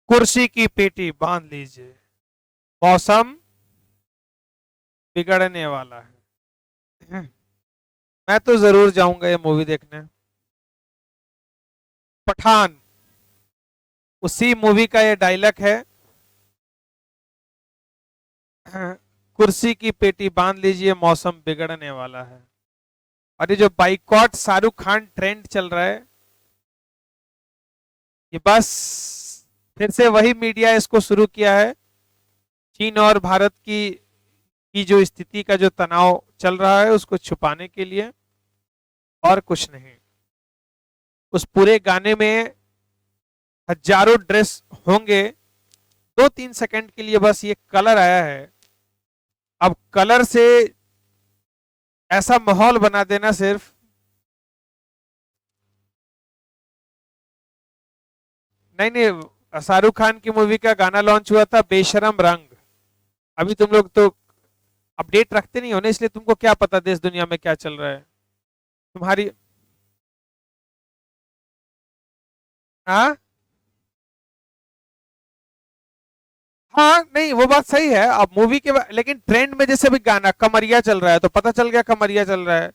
कुर्सी की पेटी बांध लीजिए, मौसम बिगड़ने वाला है। मैं तो जरूर जाऊंगा ये मूवी देखने। पठान, उसी मूवी का ये डायलॉग है। कुर्सी की पेटी बांध लीजिए, मौसम बिगड़ने वाला है। और ये जो बाइकॉट शाहरुख खान ट्रेंड चल रहा है, ये बस फिर से वही मीडिया इसको शुरू किया है। चीन और भारत की जो स्थिति का जो तनाव चल रहा है उसको छुपाने के लिए, और कुछ नहीं। उस पूरे गाने में हजारों ड्रेस होंगे, 2-3 सेकंड के लिए बस ये कलर आया है। अब कलर से ऐसा माहौल बना देना सिर्फ, नहीं नहीं, शाहरुख खान की मूवी का गाना लॉन्च हुआ था बेशरम रंग। अभी तुम लोग तो अपडेट रखते नहीं हो ना, इसलिए तुमको क्या पता देश दुनिया में क्या चल रहा है तुम्हारी। हाँ हाँ, नहीं वो बात सही है। अब मूवी के लेकिन ट्रेंड में जैसे भी गाना कमरिया चल रहा है तो पता चल गया कमरिया चल रहा है।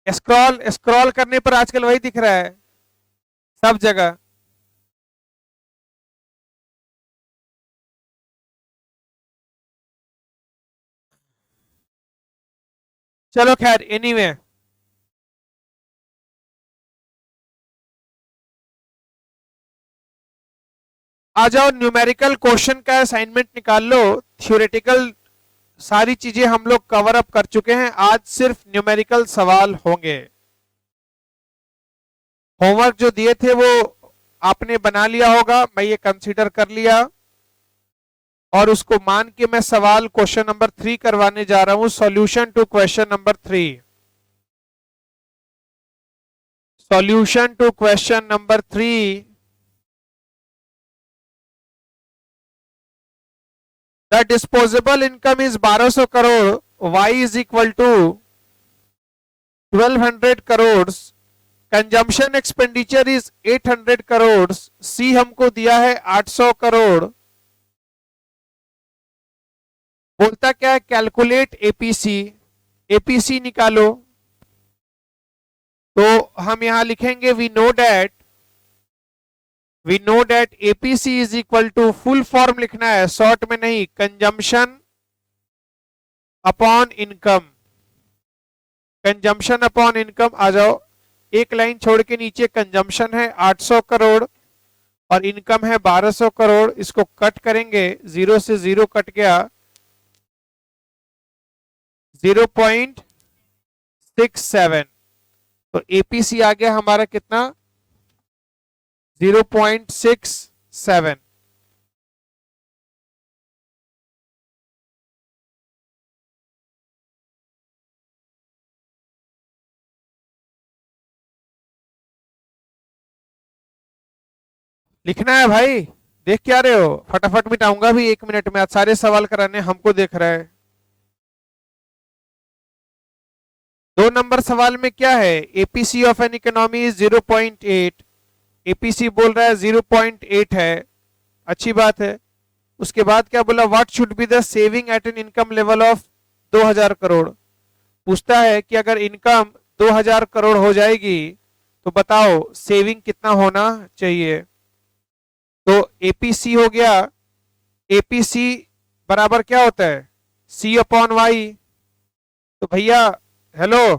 स्क्रॉल स्क्रॉल करने पर आजकल वही दिख रहा है सब जगह। चलो खैर, एनीवे, आ जाओ न्यूमेरिकल क्वेश्चन का असाइनमेंट निकाल लो। थ्योरेटिकल सारी चीजें हम लोग कवर अप कर चुके हैं, आज सिर्फ न्यूमेरिकल सवाल होंगे। होमवर्क जो दिए थे वो आपने बना लिया होगा, मैं ये कंसीडर कर लिया, और उसको मान के मैं सवाल क्वेश्चन नंबर 3 करवाने जा रहा हूं। Solution to question number 3। Solution to question number 3। The disposable income is 1200 crore, Y is equal to 1200 crore, consumption expenditure is 800 crore, C हमको दिया है 800 करोड़। बोलता क्या है, कैलकुलेट एपीसी। एपीसी निकालो, तो हम यहां लिखेंगे we know that APC is equal to, full form लिखना है, शॉर्ट में नहीं, consumption upon income. Consumption upon income, आ जाओ, एक लाइन छोड़ के नीचे कंजम्पशन है 800 करोड़ और इनकम है 1200 करोड़। इसको कट करेंगे, 0 से 0 कट गया, 0.67। तो एपीसी आ गया हमारा कितना, 0.67। लिखना है भाई, देख क्या रहे हो, फटाफट मिटाऊंगा भी 1 मिनट में। आज सारे सवाल कराने हमको देख रहा है। 2 नंबर सवाल में क्या है, APC of an economy is 0.8। APC बोल रहा है 0.8 है, अच्छी बात है। उसके बाद क्या बोला, what should be the saving at an income level of 2000 crore. पूछता है कि अगर इनकम 2000 करोड़ हो जाएगी तो बताओ सेविंग कितना होना चाहिए। तो एपीसी हो गया, एपीसी बराबर क्या होता है, सी अपॉन वाई। तो भैया हेलो,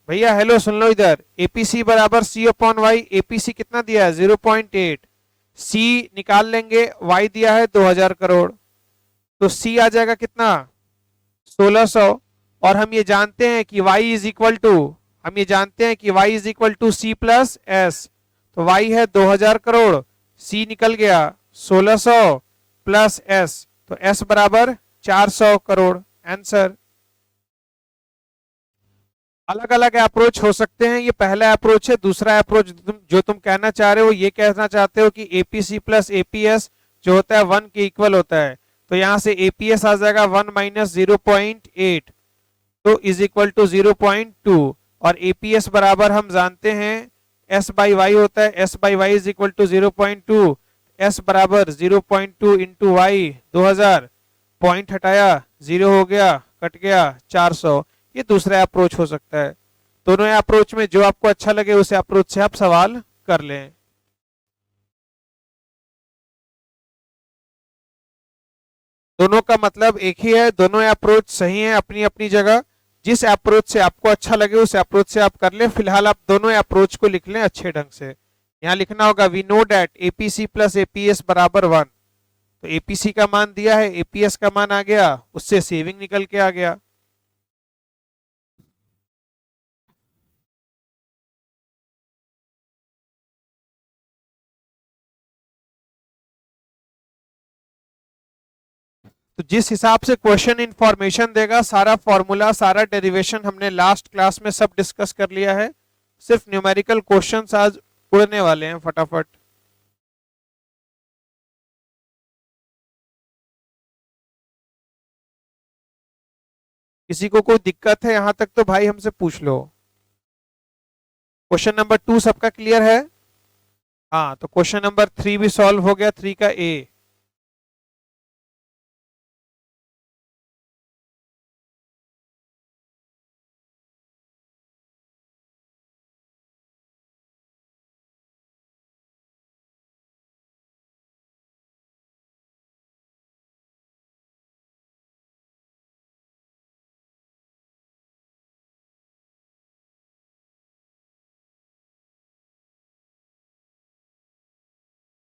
भैया हेलो, सुन लो इधर, एपीसी बराबर सी अपॉन वाई। एपीसी कितना दिया है, 0.8। सी निकाल लेंगे, वाई दिया है 2000 करोड़, तो सी आ जाएगा कितना, 1600। और हम ये जानते हैं कि y इज इक्वल टू, हम ये जानते हैं कि y is equal to c plus s. तो y है 2000 करोड़, c निकल गया 1600 प्लस s, तो s बराबर 400 करोड़। आंसर। अलग अलग अप्रोच हो सकते हैं, ये पहला अप्रोच है। दूसरा अप्रोच जो तुम कहना चाह रहे हो, ये कहना चाहते हो कि एपीसी प्लस एपीएस जो होता है 1 के इक्वल होता है। तो यहां से एपीएस आ जाएगा 1 माइनस 0.8, तो इज इक्वल टू 0.2। और एपीएस बराबर हम जानते हैं एस बाई वाई होता है, s by y is equal to 0.2, s बराबर 0.2 इंटू वाई 2000, पॉइंट हटाया 0 हो गया, कट गया 400। ये दूसरा अप्रोच हो सकता है। दोनों अप्रोच में जो आपको अच्छा लगे उस अप्रोच से आप सवाल कर लें। दोनों का मतलब एक ही है, दोनों अप्रोच सही है अपनी अपनी जगह। जिस अप्रोच से आपको अच्छा लगे उस अप्रोच से आप कर लें। फिलहाल आप दोनों अप्रोच को लिख लें अच्छे ढंग से। यहाँ लिखना होगा we know that APC plus APS बराबर 1। तो एपीसी का मान दिया है, एपीएस का मान आ गया, उससे सेविंग निकल के आ गया। तो जिस हिसाब से क्वेश्चन इंफॉर्मेशन देगा, सारा फॉर्मूला सारा डेरिवेशन हमने लास्ट क्लास में सब डिस्कस कर लिया है। सिर्फ न्यूमेरिकल क्वेश्चंस आज उड़ने वाले हैं फटाफट। किसी को कोई दिक्कत है यहां तक तो भाई हमसे पूछ लो। क्वेश्चन नंबर 2 सबका क्लियर है? हाँ, तो क्वेश्चन नंबर 3 भी सॉल्व हो गया, 3 का ए।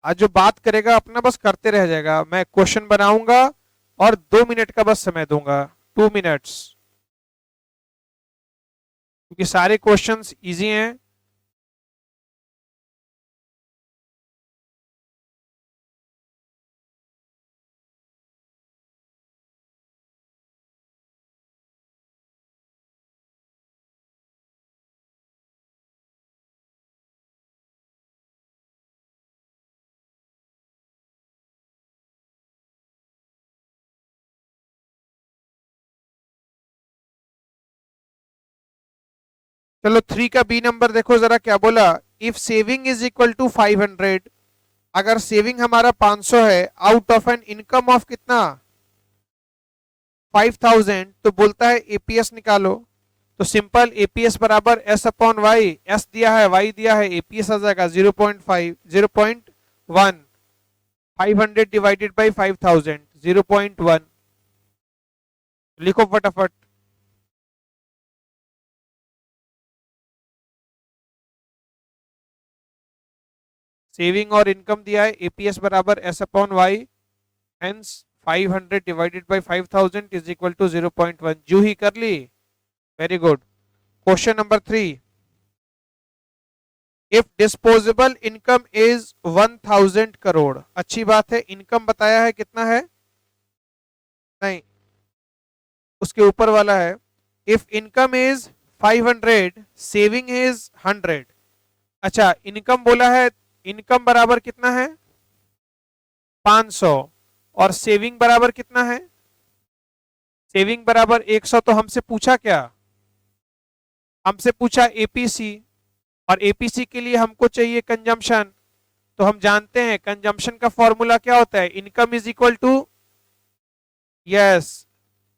आज जो बात करेगा अपना बस करते रह जाएगा। मैं क्वेश्चन बनाऊंगा और 2 मिनट का बस समय दूंगा, 2 मिनट्स, क्योंकि सारे क्वेश्चंस इजी हैं। चलो 3 का बी नंबर देखो जरा क्या बोला। If saving is equal to 500, अगर सेविंग हमारा 500 है out of an income of कितना 5000, तो बोलता है एपीएस निकालो। तो सिंपल एपीएस बराबर एस अपॉन वाई, एस दिया है वाई दिया है, एपीएस आ जाएगा 0.5 0.1, 500 डिवाइडेड बाई 5000 0.1। लिखो फटाफट। सेविंग और इनकम दिया है, एपीएस बराबर S upon Y, hence 500 divided by 5000 is equal to 0.1। जू ही कर ली, very good. Question number 3, if disposable income is 1000 crore. अच्छी बात है, इनकम बताया है कितना है, नहीं उसके ऊपर वाला है। If income is 500, saving is 100। अच्छा, इनकम बोला है, इनकम बराबर कितना है 500, और सेविंग बराबर कितना है, सेविंग बराबर 100। तो हमसे पूछा क्या, हमसे पूछा एपीसी, और एपीसी के लिए हमको चाहिए कंजम्पशन। तो हम जानते हैं कंजम्पशन का फॉर्मूला क्या होता है, income is equal to, yes,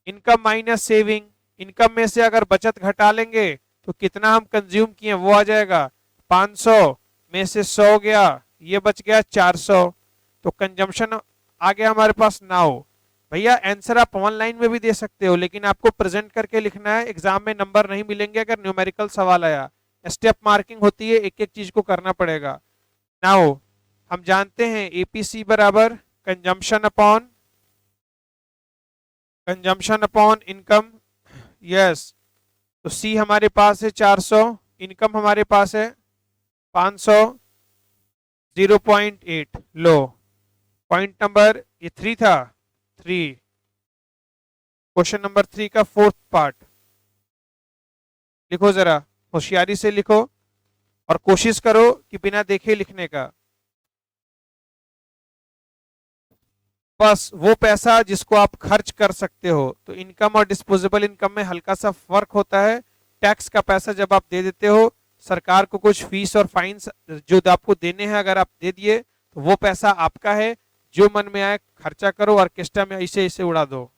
income minus saving. Income में से अगर बचत घटा लेंगे तो कितना हम कंज्यूम किए वो आ जाएगा, 500 में से 100 गया, ये बच गया 400। तो कंजम्पशन आ गया हमारे पास 9। भैया आंसर आप ऑनलाइन में भी दे सकते हो, लेकिन आपको प्रेजेंट करके लिखना है, एग्जाम में नंबर नहीं मिलेंगे अगर न्यूमेरिकल सवाल आया। स्टेप मार्किंग होती है, एक एक चीज को करना पड़ेगा। नाउ हम जानते हैं एपीसी बराबर कंजम्पशन अपॉन इनकम, यस। तो सी हमारे पास है 400, इनकम हमारे पास है 500, 0.8 लो। पॉइंट नंबर ये 3 था, 3। क्वेश्चन नंबर 3 का फोर्थ पार्ट लिखो जरा, होशियारी से लिखो और कोशिश करो कि बिना देखे लिखने का। बस वो पैसा जिसको आप खर्च कर सकते हो। तो इनकम और डिस्पोजेबल इनकम में हल्का सा फर्क होता है। टैक्स का पैसा जब आप दे देते हो सरकार को कुछ फीस और फाइन्स जो आपको देने हैं, अगर आप दे दिए तो वो पैसा आपका है, जो मन में आए खर्चा करो, ऑर्केस्ट्रा में ऐसे ऐसे उड़ा दो।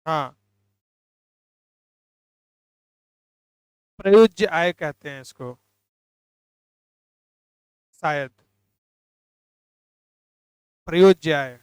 हाँ, प्रयोज्य आय कहते हैं इसको शायद, प्रयोज्य आय।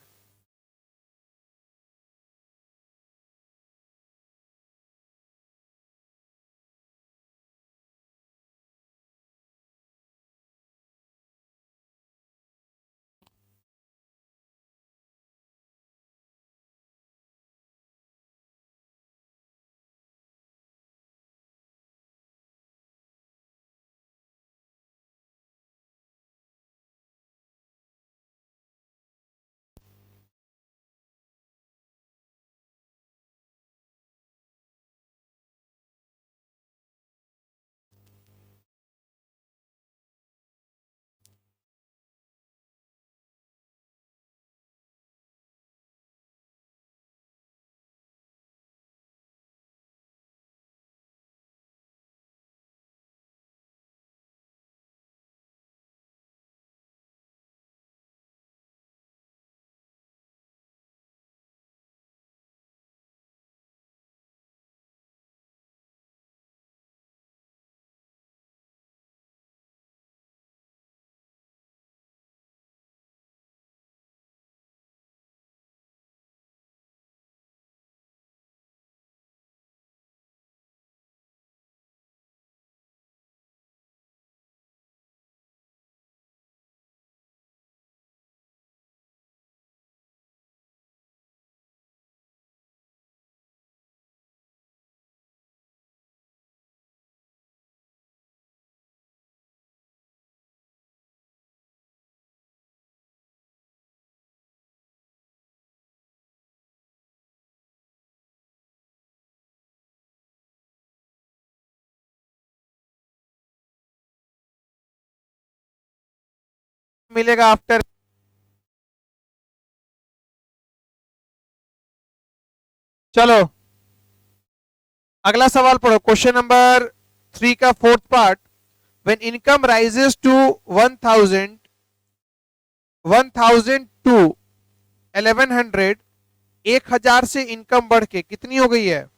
मिलेगा आफ्टर। चलो अगला सवाल पढ़ो, क्वेश्चन नंबर 3 का fourth part. When income rises to 1000, 1000 to 1100, 1000 से इनकम बढ़ के कितनी हो गई है?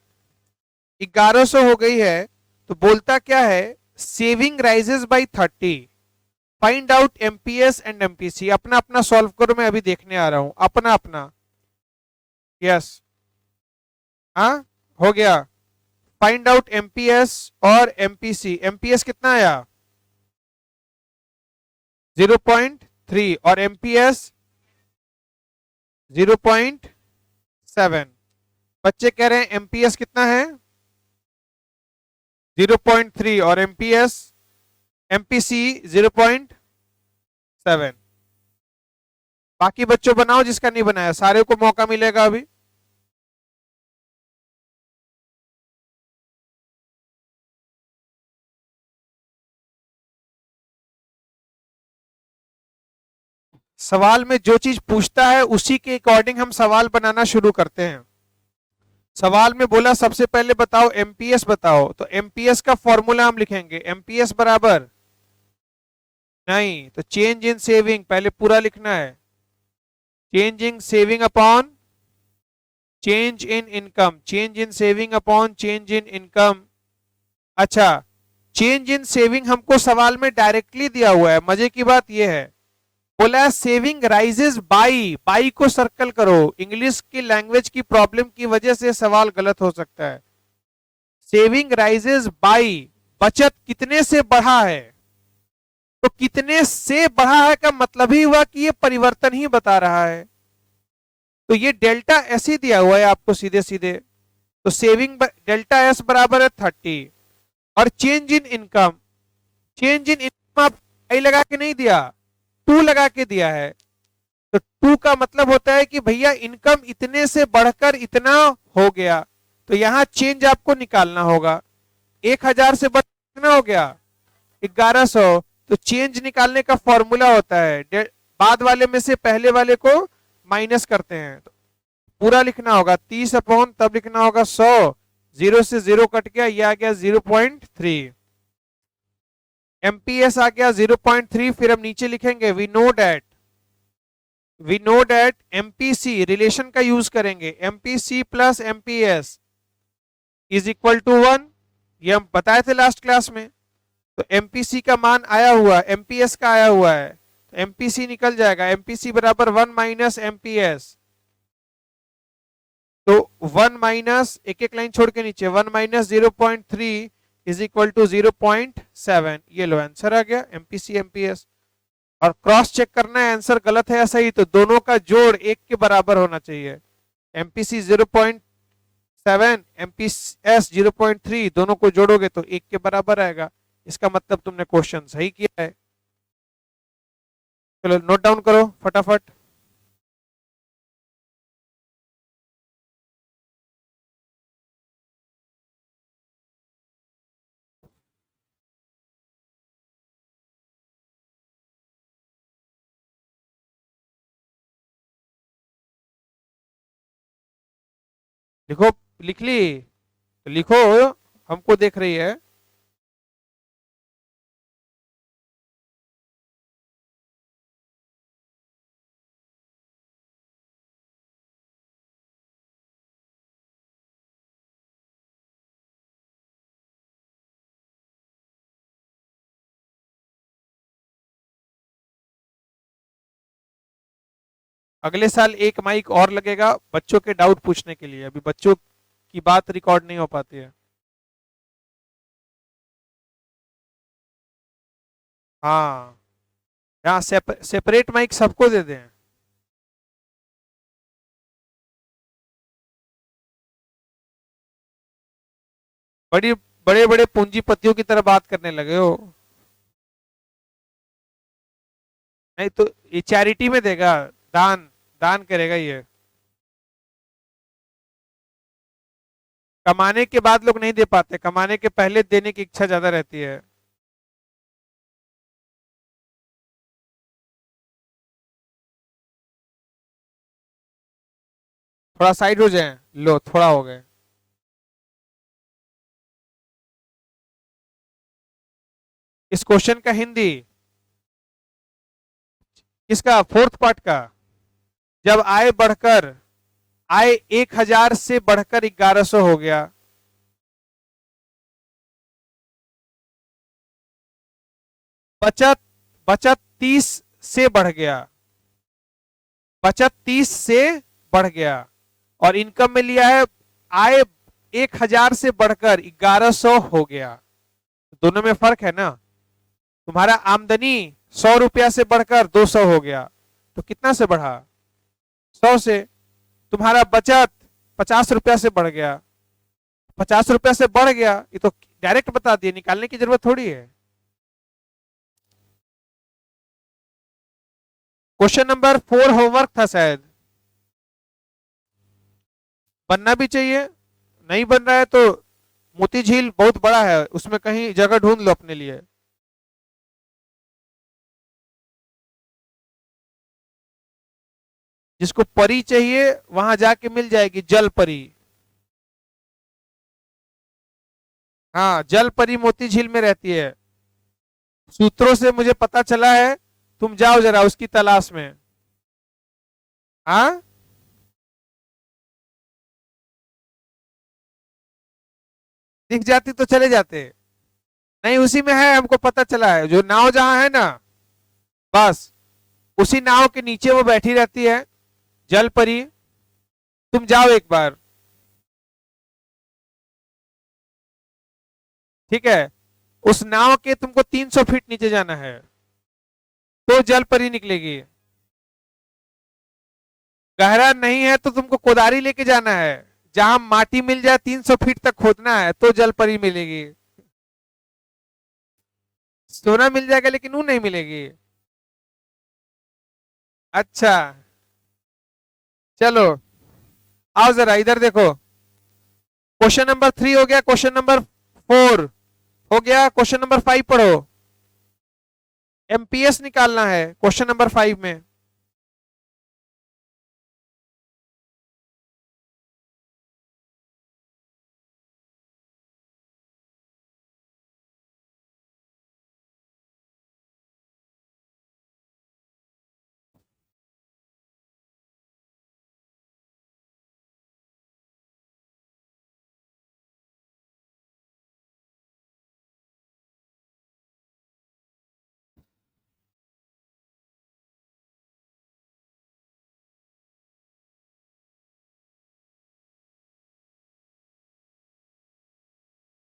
1100 हो गई है। तो बोलता क्या है? Saving rises by 30, find out MPS and MPC. अपना अपना सॉल्व करो, मैं अभी देखने आ रहा हूं अपना अपना। यस, हाँ हो गया। फाइंड आउट एमपीएस और एमपीसी। एमपीएस कितना आया? 0.3 और एमपीएस 0.7। बच्चे कह रहे हैं एमपीएस कितना है? 0.3 और एमपीएस एमपीसी 0.7। बाकी बच्चों बनाओ, जिसका नहीं बनाया सारे को मौका मिलेगा अभी। सवाल में जो चीज पूछता है उसी के अकॉर्डिंग हम सवाल बनाना शुरू करते हैं। सवाल में बोला सबसे पहले बताओ एमपीएस बताओ, तो एमपीएस का फॉर्मूला हम लिखेंगे। एमपीएस बराबर, नहीं तो चेंज इन सेविंग पहले पूरा लिखना है। Change in saving upon change in income, change in saving upon change in income. अच्छा, चेंज इन सेविंग हमको सवाल में डायरेक्टली दिया हुआ है। मजे की बात यह है, बोला है सेविंग राइजेस बाई, बाई को सर्कल करो। इंग्लिश की लैंग्वेज की प्रॉब्लम की वजह से सवाल गलत हो सकता है। सेविंग राइजेस बाई, बचत कितने से बढ़ा है? तो कितने से बढ़ा है का मतलब ही हुआ कि ये परिवर्तन ही बता रहा है। तो ये डेल्टा एस ही दिया हुआ है आपको सीधे सीधे। तो सेविंग डेल्टा एस बराबर है 30। और change in income, change in income आप आई लगा के नहीं दिया, 2 लगा के दिया है। तो 2 का मतलब होता है कि भैया इनकम इतने से बढ़कर इतना हो गया। तो यहां चेंज आपको निकालना होगा। 1000 से बढ़ कितना हो गया? 1100। तो चेंज निकालने का फॉर्मूला होता है, बाद वाले में से पहले वाले को माइनस करते हैं। तो पूरा लिखना होगा 30 अपॉन, तब लिखना होगा 100, 0 से 0 कट गया, ये आ गया 0.3। एमपीएस आ गया 0.3, फिर हम नीचे लिखेंगे we know that MPC relation का यूज करेंगे, MPC plus MPS is equal to 1। ये हम बताए थे लास्ट क्लास में। तो एमपीसी का मान आया हुआ, एमपीएस का आया हुआ है, तो एमपीसी निकल जाएगा, एमपीसी बराबर 1 माइनस एमपीएस। तो 1 माइनस, एक एक लाइन छोड़ के नीचे, 1 माइनस 0.3 इज इक्वल टू 0.7। ये लो आंसर आ गया, एमपीसी एमपीएस। और क्रॉस चेक करना है आंसर गलत है या सही, तो दोनों का जोड़ एक के बराबर होना चाहिए। एमपीसी 0.7, एमपीएस 0.3, दोनों को जोड़ोगे तो एक के बराबर आएगा। इसका मतलब तुमने क्वेश्चन सही किया है। चलो नोट डाउन करो फटाफट। लिखो, लिख ली तो लिखो, हमको देख रही है। अगले साल एक माइक और लगेगा बच्चों के डाउट पूछने के लिए, अभी बच्चों की बात रिकॉर्ड नहीं हो पाती है। हाँ, यहाँ सेपरेट माइक सबको दे दें। बड़ी बड़े बड़े पूंजीपतियों की तरह बात करने लगे हो। नहीं तो ये चैरिटी में देगा, दान, दान करेगा ये। कमाने के बाद लोग नहीं दे पाते, कमाने के पहले देने की इच्छा ज्यादा रहती है। थोड़ा साइड हो जाए, लो थोड़ा हो गए। इस क्वेश्चन का हिंदी, किसका, फोर्थ पार्ट का। जब आय बढ़कर, आय 1000 से बढ़कर 1100 हो गया, बचत, बचत 30 से बढ़ गया, बचत 30 से बढ़ गया, और इनकम में लिया है आय 1000 से बढ़कर 1100 हो गया। दोनों में फर्क है ना। तुम्हारा आमदनी 100 रुपया से बढ़कर 200 हो गया, तो कितना से बढ़ा, 100 से। तुम्हारा बचत 50 रुपया से बढ़ गया, 50 रुपया से बढ़ गया, ये तो डायरेक्ट बता दिए, निकालने की जरूरत थोड़ी है। क्वेश्चन नंबर 4 होमवर्क था शायद, बनना भी चाहिए। नहीं बन रहा है तो मोती झील बहुत बड़ा है, उसमें कहीं जगह ढूंढ लो अपने लिए। जिसको परी चाहिए वहां जाके मिल जाएगी, जल परी। हाँ, जल परी मोती झील में रहती है, सूत्रों से मुझे पता चला है। तुम जाओ जरा उसकी तलाश में। हाँ, दिख जाती तो चले जाते। नहीं, उसी में है, हमको पता चला है, जो नाव जहां है ना, बस उसी नाव के नीचे वो बैठी रहती है, जल परी। तुम जाओ एक बार, ठीक है। उस नाव के तुमको 300 फीट नीचे जाना है, तो जल परी निकलेगी। गहरा नहीं है तो तुमको कोदारी लेके जाना है, जहां माटी मिल जाए 300 फीट तक खोदना है, तो जल परी मिलेगी। सोना मिल जाएगा लेकिन वो नहीं मिलेगी। अच्छा, चलो आओ जरा इधर देखो। क्वेश्चन नंबर 3 हो गया, क्वेश्चन नंबर 4 हो गया, क्वेश्चन नंबर 5 पढ़ो। एमपीएस निकालना है क्वेश्चन नंबर 5 में।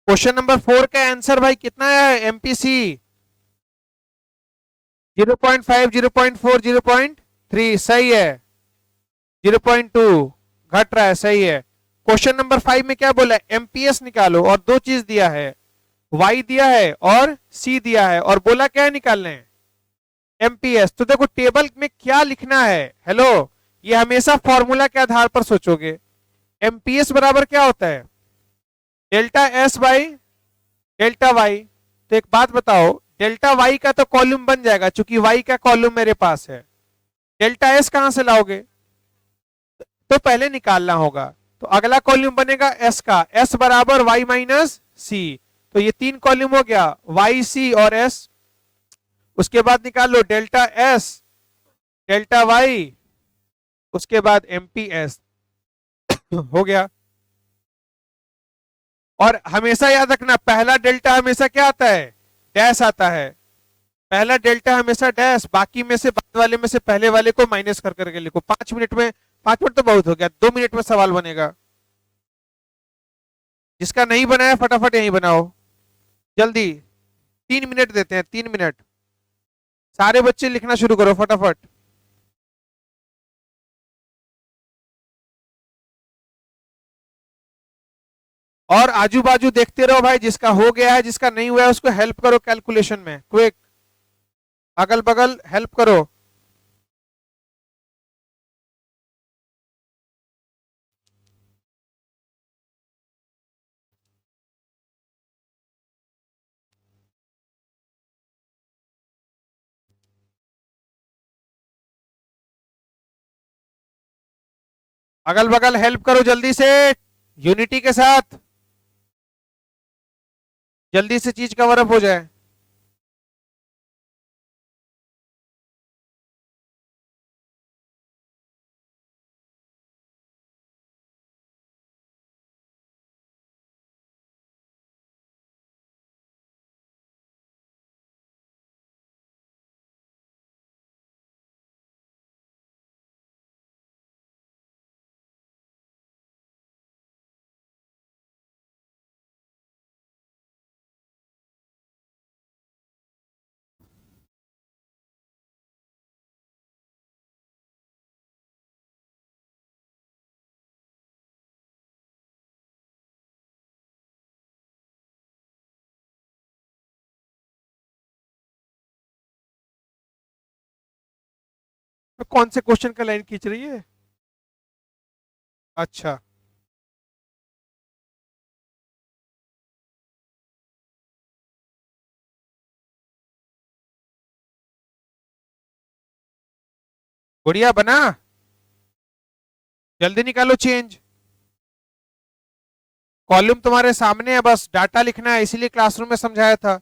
क्वेश्चन नंबर 4 का आंसर भाई कितना है एमपीसी? 0.5, 0.4, 0.3, सही है। 0.2 घट रहा है, सही है। क्वेश्चन नंबर 5 में क्या बोला? एमपीएस निकालो, और दो चीज दिया है, वाई दिया है और सी दिया है, और बोला क्या है निकालने हैं? एमपीएस। तो देखो टेबल में क्या लिखना है, हेलो, ये हमेशा फॉर्मूला के आधार पर सोचोगे। एमपीएस बराबर क्या होता है? Delta s by delta y. तो एक बात बताओ, डेल्टा वाई का तो कॉलम बन जाएगा, चूंकि वाई का कॉलम मेरे पास है। डेल्टा एस कहां से लाओगे? तो पहले निकालना होगा। तो अगला कॉलम बनेगा एस का, एस बराबर वाई माइनस सी। तो ये तीन कॉलम हो गया, वाई सी और एस। उसके बाद निकाल लो डेल्टा एस, डेल्टा वाई, उसके बाद एमपीएस। हो गया। और हमेशा याद रखना, पहला डेल्टा हमेशा क्या आता है? डैश आता है। पहला डेल्टा हमेशा डैश, बाकी में से बाद वाले में से पहले वाले को माइनस कर करके लिखो। 5 मिनट में, 5 मिनट तो बहुत हो गया, 2 मिनट में सवाल बनेगा। जिसका नहीं बनाया फटाफट यहीं बनाओ, जल्दी। 3 मिनट देते हैं, 3 मिनट। सारे बच्चे लिखना शुरू करो फटाफट। और आजू बाजू देखते रहो भाई, जिसका हो गया है जिसका नहीं हुआ है उसको हेल्प करो कैलकुलेशन में, क्विक। अगल बगल हेल्प करो। अगल बगल हेल्प करो जल्दी से, यूनिटी के साथ, जल्दी से चीज कवर अप हो जाए। तो कौन से क्वेश्चन का लाइन खींच रही है? अच्छा, बढ़िया बना। जल्दी निकालो चेंज। कॉलम तुम्हारे सामने है, बस डाटा लिखना है, इसीलिए क्लासरूम में समझाया था।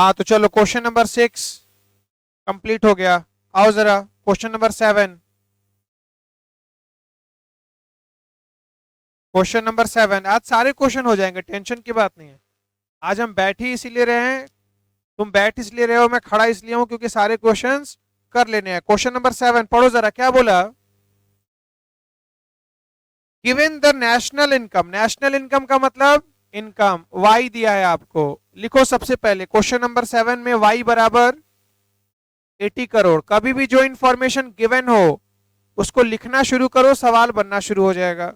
हाँ तो चलो क्वेश्चन नंबर 6 कंप्लीट हो गया। आओ जरा क्वेश्चन नंबर 7। क्वेश्चन नंबर 7 आज सारे क्वेश्चन हो जाएंगे, टेंशन की बात नहीं है। आज हम बैठ ही इसीलिए रहे हैं, तुम बैठ इसलिए रहे हो, मैं खड़ा इसलिए हूं क्योंकि सारे क्वेश्चंस कर लेने हैं। क्वेश्चन नंबर 7 पढ़ो जरा, क्या बोला। गिवन द नेशनल इनकम का मतलब इनकम वाई दिया है आपको। लिखो सबसे पहले क्वेश्चन नंबर 7 में वाई बराबर 80 करोड़। कभी भी जो इंफॉर्मेशन गिवन हो उसको लिखना शुरू करो, सवाल बनना शुरू हो जाएगा।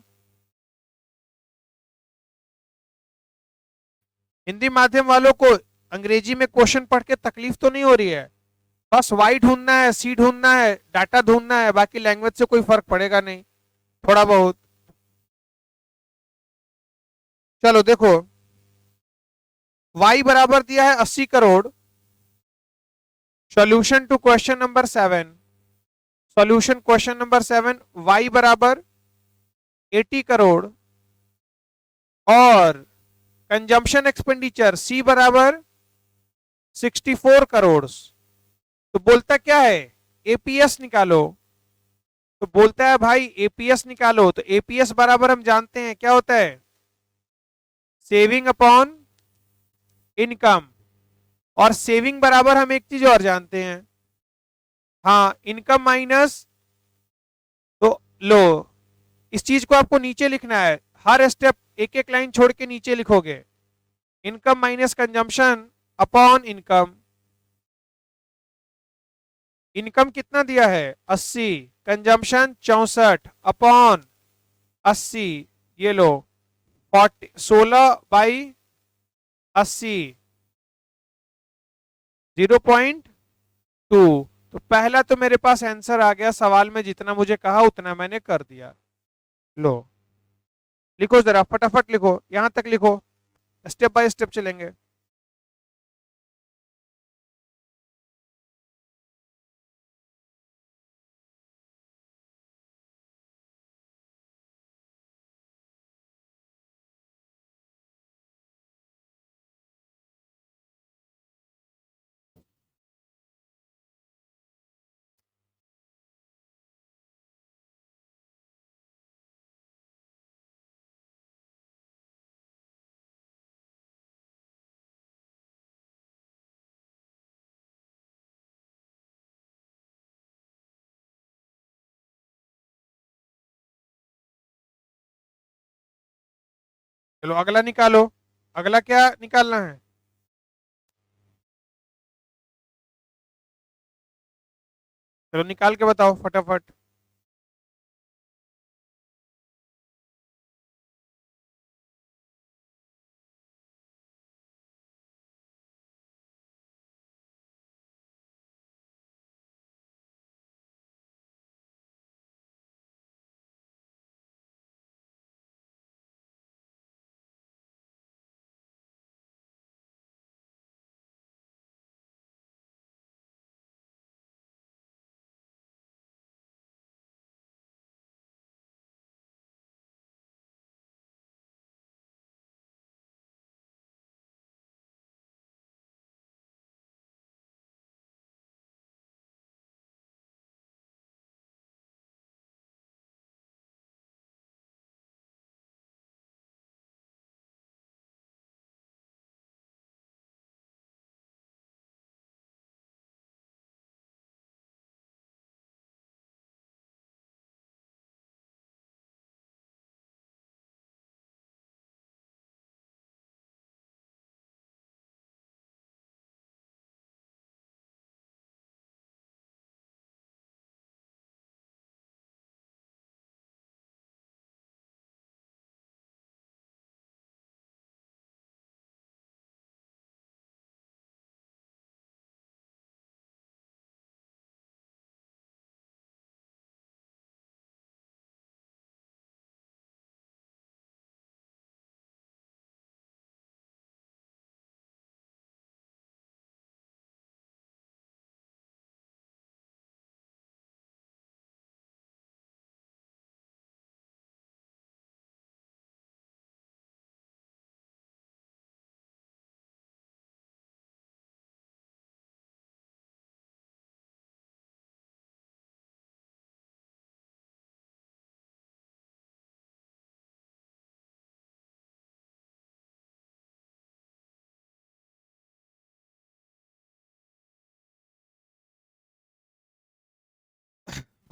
हिंदी माध्यम वालों को अंग्रेजी में क्वेश्चन पढ़ के तकलीफ तो नहीं हो रही है, बस वाई ढूंढना है, सी ढूंढना है, डाटा ढूंढना है, बाकी लैंग्वेज से कोई फर्क पड़ेगा नहीं, थोड़ा बहुत। चलो देखो, वाई बराबर दिया है 80 crore. Solution to question number 7। Solution question number 7, y बराबर 80 करोड़ और कंजम्पशन एक्सपेंडिचर सी बराबर 64 करोड़। तो बोलता क्या है, एपीएस निकालो। तो बोलता है भाई एपीएस निकालो, तो एपीएस बराबर हम जानते हैं क्या होता है, सेविंग अपॉन इनकम। और सेविंग बराबर हम एक चीज और जानते हैं, हाँ इनकम माइनस। तो लो, इस चीज को आपको नीचे लिखना है, हर स्टेप एक एक लाइन छोड़ के नीचे लिखोगे। Income minus consumption upon income. Income कितना दिया है 80, कंजम्पशन 64 अपॉन 80। ये लो 16/80, 0.2। तो पहला तो मेरे पास आंसर आ गया, सवाल में जितना मुझे कहा उतना मैंने कर दिया। लो लिखो जरा फटाफट लिखो, यहां तक लिखो, स्टेप बाय स्टेप चलेंगे। चलो अगला निकालो, अगला क्या निकालना है। चलो निकाल के बताओ फटाफट।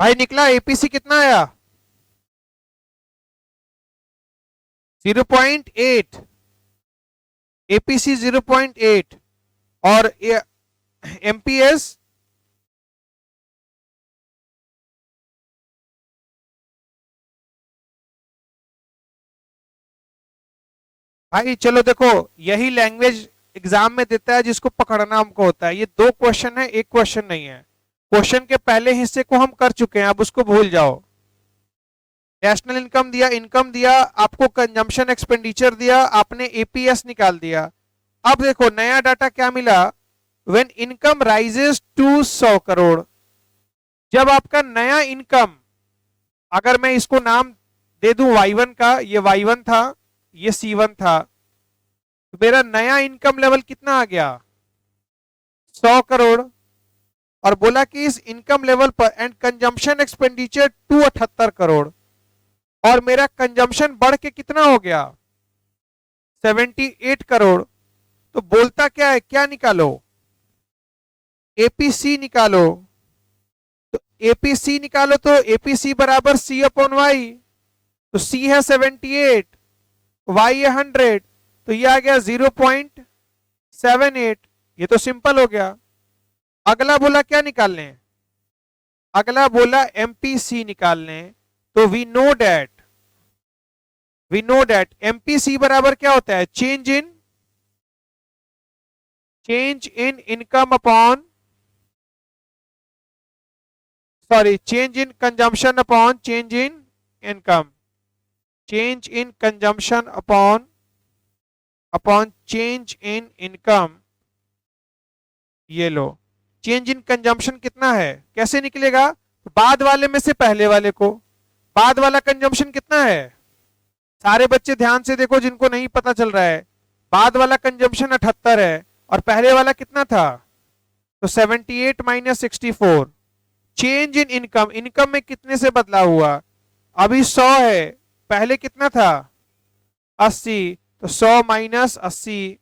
भाई निकला एपीसी कितना आया 0.8, एपीसी 0.8 और एमपीएस भाई चलो देखो यही लैंग्वेज एग्जाम में देता है जिसको पकड़ना हमको होता है। ये दो क्वेश्चन है, एक क्वेश्चन नहीं है। क्वेश्चन के पहले हिस्से को हम कर चुके हैं, अब उसको भूल जाओ। नेशनल इनकम दिया, इनकम दिया, आपको कंजम्पशन एक्सपेंडिचर दिया, आपने एपीएस निकाल दिया। अब देखो नया डाटा क्या मिला, when income rises to 100 crore. जब आपका नया इनकम, अगर मैं इसको नाम दे दूं y1 का, ये y1 था, ये c1 था, तो मेरा नया इनकम लेवल कितना आ गया 100 करोड़। और बोला कि इस इनकम लेवल पर एंड कंजम्पशन एक्सपेंडिचर 278 करोड़, और मेरा कंजम्पशन बढ़ के कितना हो गया 78 करोड़। तो बोलता क्या है, क्या निकालो एपीसी निकालो। तो एपीसी निकालो तो एपीसी बराबर सी अपॉन वाई। तो सी है 78, वाई है 100, तो ये आ गया 0.78। ये तो सिंपल हो गया। अगला बोला क्या निकालने, अगला बोला एमपीसी निकालने। तो वी नो डैट एमपीसी बराबर क्या होता है, change in income upon, sorry, change in consumption upon change in income, change in consumption upon change in income. ये लो, चेंज इन कंजम्पशन कितना है, कैसे निकलेगा, बाद वाले में से पहले वाले को। बाद वाला कंजम्पशन कितना है, सारे बच्चे ध्यान से देखो जिनको नहीं पता चल रहा है, बाद वाला कंजम्पशन 78 है और पहले वाला कितना था, तो 78 minus 64। Change in income, income में कितने से बदला हुआ, अभी 100 है, पहले कितना था 80, तो 100 माइनस 80,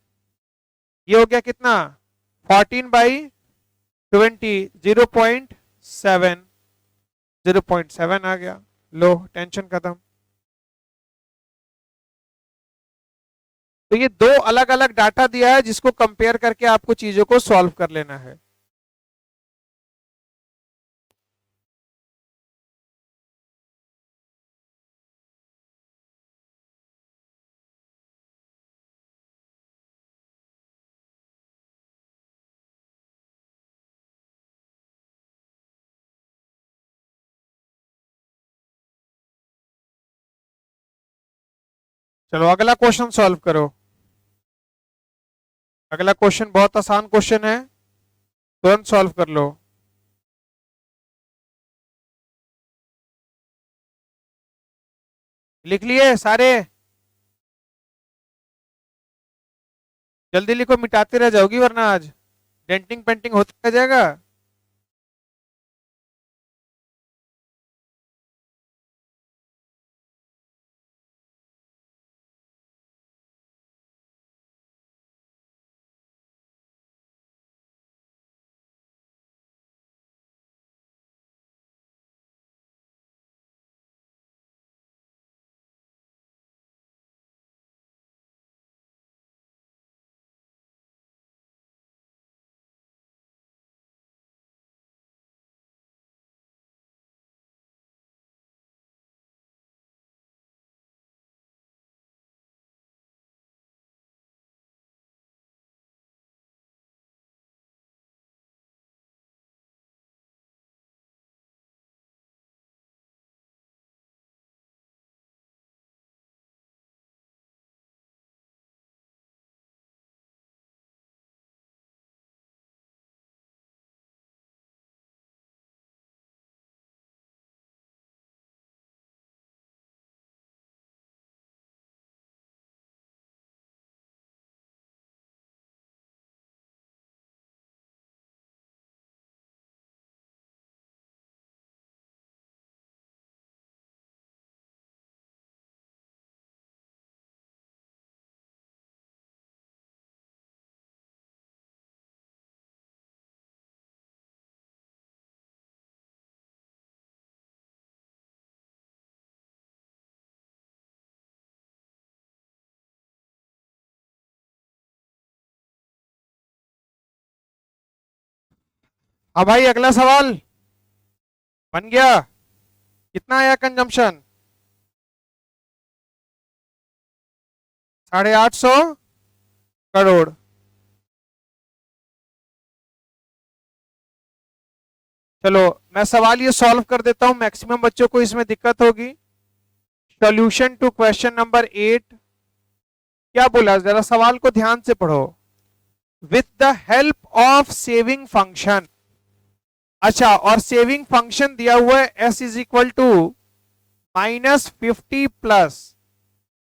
ये हो गया कितना 14/20, 0.7, 0.7 आ गया। लो टेंशन खत्म। तो ये दो अलग अलग डाटा दिया है जिसको कंपेयर करके आपको चीजों को सॉल्व कर लेना है। चलो अगला क्वेश्चन सॉल्व करो। अगला क्वेश्चन बहुत आसान क्वेश्चन है, तुरंत सॉल्व कर लो। लिख लिए सारे, जल्दी लिखो, मिटाते रह जाओगी वरना आज डेंटिंग पेंटिंग होता रह जाएगा। अब भाई अगला सवाल बन गया। कितना आया कंजम्पशन? 850 करोड़। चलो मैं सवाल ये सॉल्व कर देता हूं, मैक्सिमम बच्चों को इसमें दिक्कत होगी। Solution to question number 8। क्या बोला, जरा सवाल को ध्यान से पढ़ो। With the help of saving function. अच्छा, और सेविंग फंक्शन दिया हुआ है s is equal to -50 plus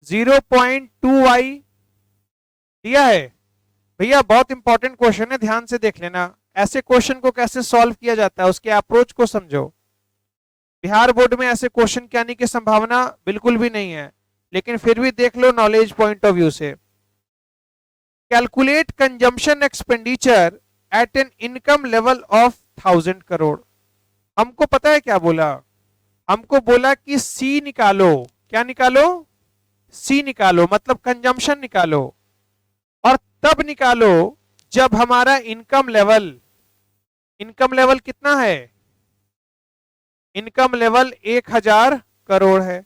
0.2y दिया है। भैया बहुत इंपॉर्टेंट क्वेश्चन है, ध्यान से देख लेना। ऐसे क्वेश्चन को कैसे सॉल्व किया जाता है, उसके अप्रोच को समझो। बिहार बोर्ड में ऐसे क्वेश्चन के आने की संभावना बिल्कुल भी नहीं है, लेकिन फिर भी देख लो नॉलेज पॉइंट ऑफ व्यू से। Calculate consumption expenditure at an income level of 1000 crore. हमको पता है क्या बोला, हमको बोला कि सी निकालो। क्या निकालो? सी निकालो, मतलब कंजम्पशन निकालो। और तब निकालो जब हमारा इनकम लेवल कितना है? इनकम लेवल 1000 करोड़ है।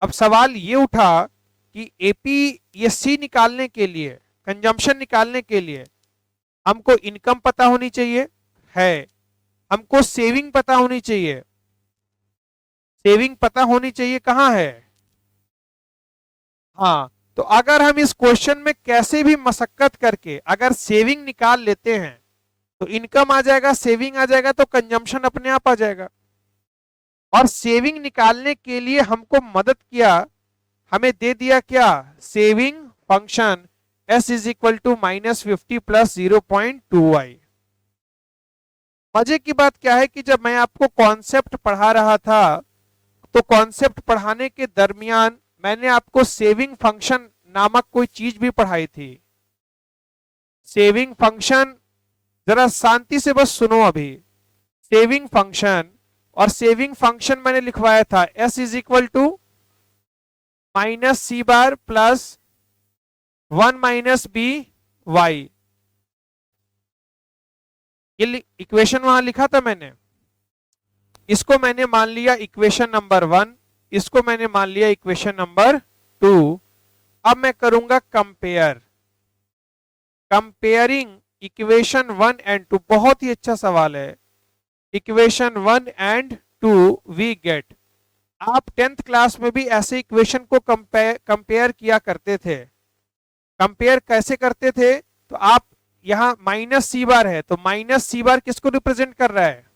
अब सवाल ये उठा कि एपी ये सी निकालने के लिए, कंजम्पशन निकालने के लिए हमको इनकम पता होनी चाहिए है, हमको सेविंग पता होनी चाहिए। सेविंग पता होनी चाहिए कहां है? हाँ, तो अगर हम इस क्वेश्चन में कैसे भी मशक्कत करके अगर सेविंग निकाल लेते हैं तो इनकम आ जाएगा, सेविंग आ जाएगा, तो कंजम्पशन अपने आप आ जाएगा। और सेविंग निकालने के लिए हमको मदद किया, हमें दे दिया क्या? Saving function s is equal to -50 plus 0.2y। मजे की बात क्या है कि जब मैं आपको कॉन्सेप्ट पढ़ा रहा था तो कॉन्सेप्ट पढ़ाने के दरमियान मैंने आपको सेविंग फंक्शन नामक कोई चीज भी पढ़ाई थी। सेविंग फंक्शन, जरा शांति से बस सुनो अभी। सेविंग फंक्शन, और सेविंग फंक्शन मैंने लिखवाया था s is equal to -c bar plus 1 - by। ये इक्वेशन वहां लिखा था मैंने, इसको मैंने मान लिया इक्वेशन नंबर 1, इसको मैंने मान लिया इक्वेशन नंबर 2। अब मैं करूंगा कंपेयर, कंपेयरिंग इक्वेशन 1 एंड 2। बहुत ही अच्छा सवाल है। Equation 1 and 2 we get. आप 10th क्लास में भी ऐसे इक्वेशन को कंपेयर किया करते थे। कंपेयर कैसे करते थे? तो आप यहां -c बार है, तो -c बार किसको रिप्रेजेंट कर रहा है?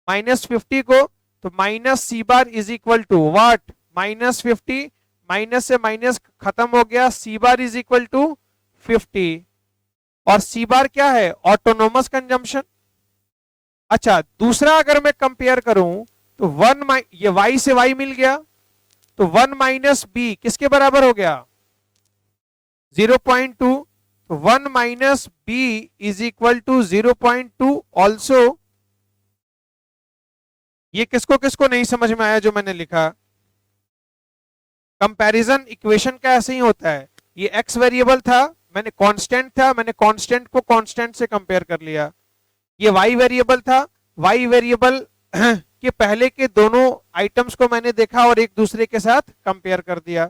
-50 को। तो -c bar is equal to what? -50, minus से माइनस खत्म हो गया, c bar is equal to 50। और c बार क्या है? Autonomous consumption. अच्छा, दूसरा अगर मैं कंपेयर करूं तो ये y से y मिल गया, तो 1 - b किसके बराबर हो गया? 0.2। तो 1 - b is equal to 0.2 also. ये किसको किसको नहीं समझ में आया जो मैंने लिखा? कंपैरिजन इक्वेशन का ऐसे ही होता है। ये x वेरिएबल था, मैंने कांस्टेंट था, मैंने कांस्टेंट को कांस्टेंट से कंपेयर कर लिया। ये y वेरिएबल था, y वेरिएबल के पहले के दोनों आइटम्स को मैंने देखा और एक दूसरे के साथ कंपेयर कर दिया।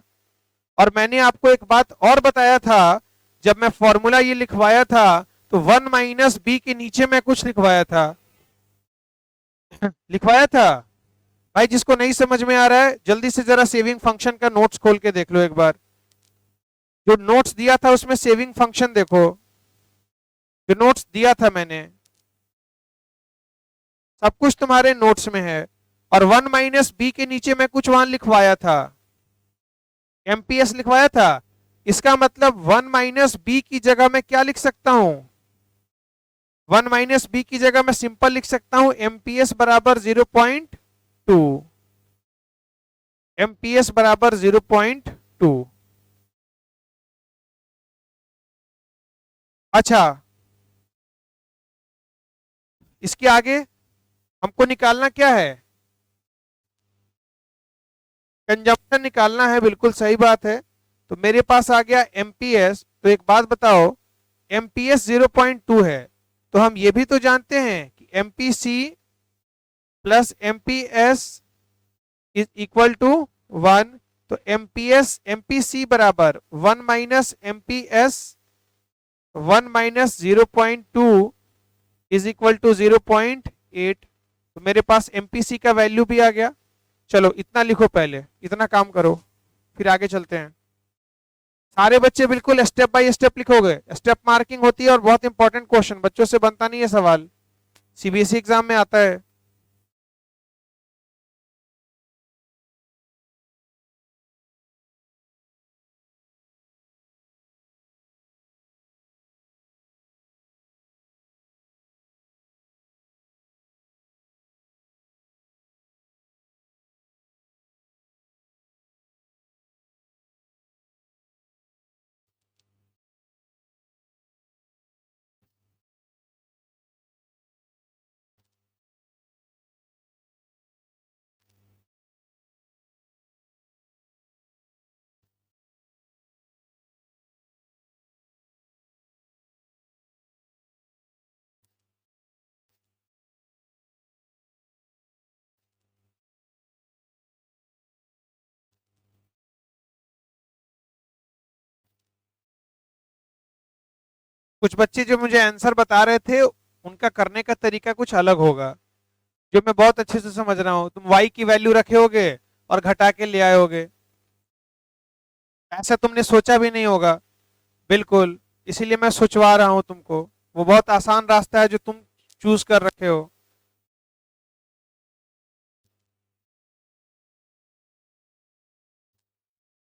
और मैंने आपको एक बात और बताया था, जब मैं फॉर्मूला ये लिखवाया था तो 1 - b के नीचे मैं कुछ लिखवाया था। लिखवाया था भाई, जिसको नहीं समझ में आ रहा है जल्दी से जरा सेविंग फंक्शन का नोट्स खोल के देख लो एक बार। जो नोट्स दिया था उसमें सेविंग फंक्शन देखो, जो नोट्स दिया था मैंने, सब कुछ तुम्हारे नोट्स में है। और 1 - b के नीचे मैं कुछ वहां लिखवाया था, एमपीएस लिखवाया था। इसका मतलब 1 - b की जगह मैं क्या लिख सकता हूं? 1 - b की जगह मैं सिंपल लिख सकता हूं एमपीएस बराबर 0.2। एमपीएस बराबर 0.2। अच्छा, इसके आगे हमको निकालना क्या है? कंजम्पशन निकालना है, बिल्कुल सही बात है। तो मेरे पास आ गया एमपीएस। तो एक बात बताओ, एमपीएस 0.2 है, तो हम ये भी तो जानते हैं कि MPC plus MPS is equal to 1। तो एमपीएस एमपीसी बराबर 1 minus MPS 1 minus 0.2 is equal to 0.8। तो मेरे पास एमपीसी का वैल्यू भी आ गया। चलो इतना लिखो, पहले इतना काम करो, फिर आगे चलते हैं। सारे बच्चे बिल्कुल स्टेप बाय स्टेप लिखोगे, स्टेप मार्किंग होती है और बहुत इंपॉर्टेंट क्वेश्चन, बच्चों से बनता नहीं है सवाल, सीबीएसई एग्जाम में आता है। कुछ बच्चे जो मुझे आंसर बता रहे थे उनका करने का तरीका कुछ अलग होगा, जो मैं बहुत अच्छे से समझ रहा हूं। तुम y की वैल्यू रखे होगे और घटा के ले आए होगे, ऐसा तुमने सोचा भी नहीं होगा बिल्कुल, इसीलिए मैं सोचवा रहा हूं तुमको। वो बहुत आसान रास्ता है जो तुम चूज कर रखे हो।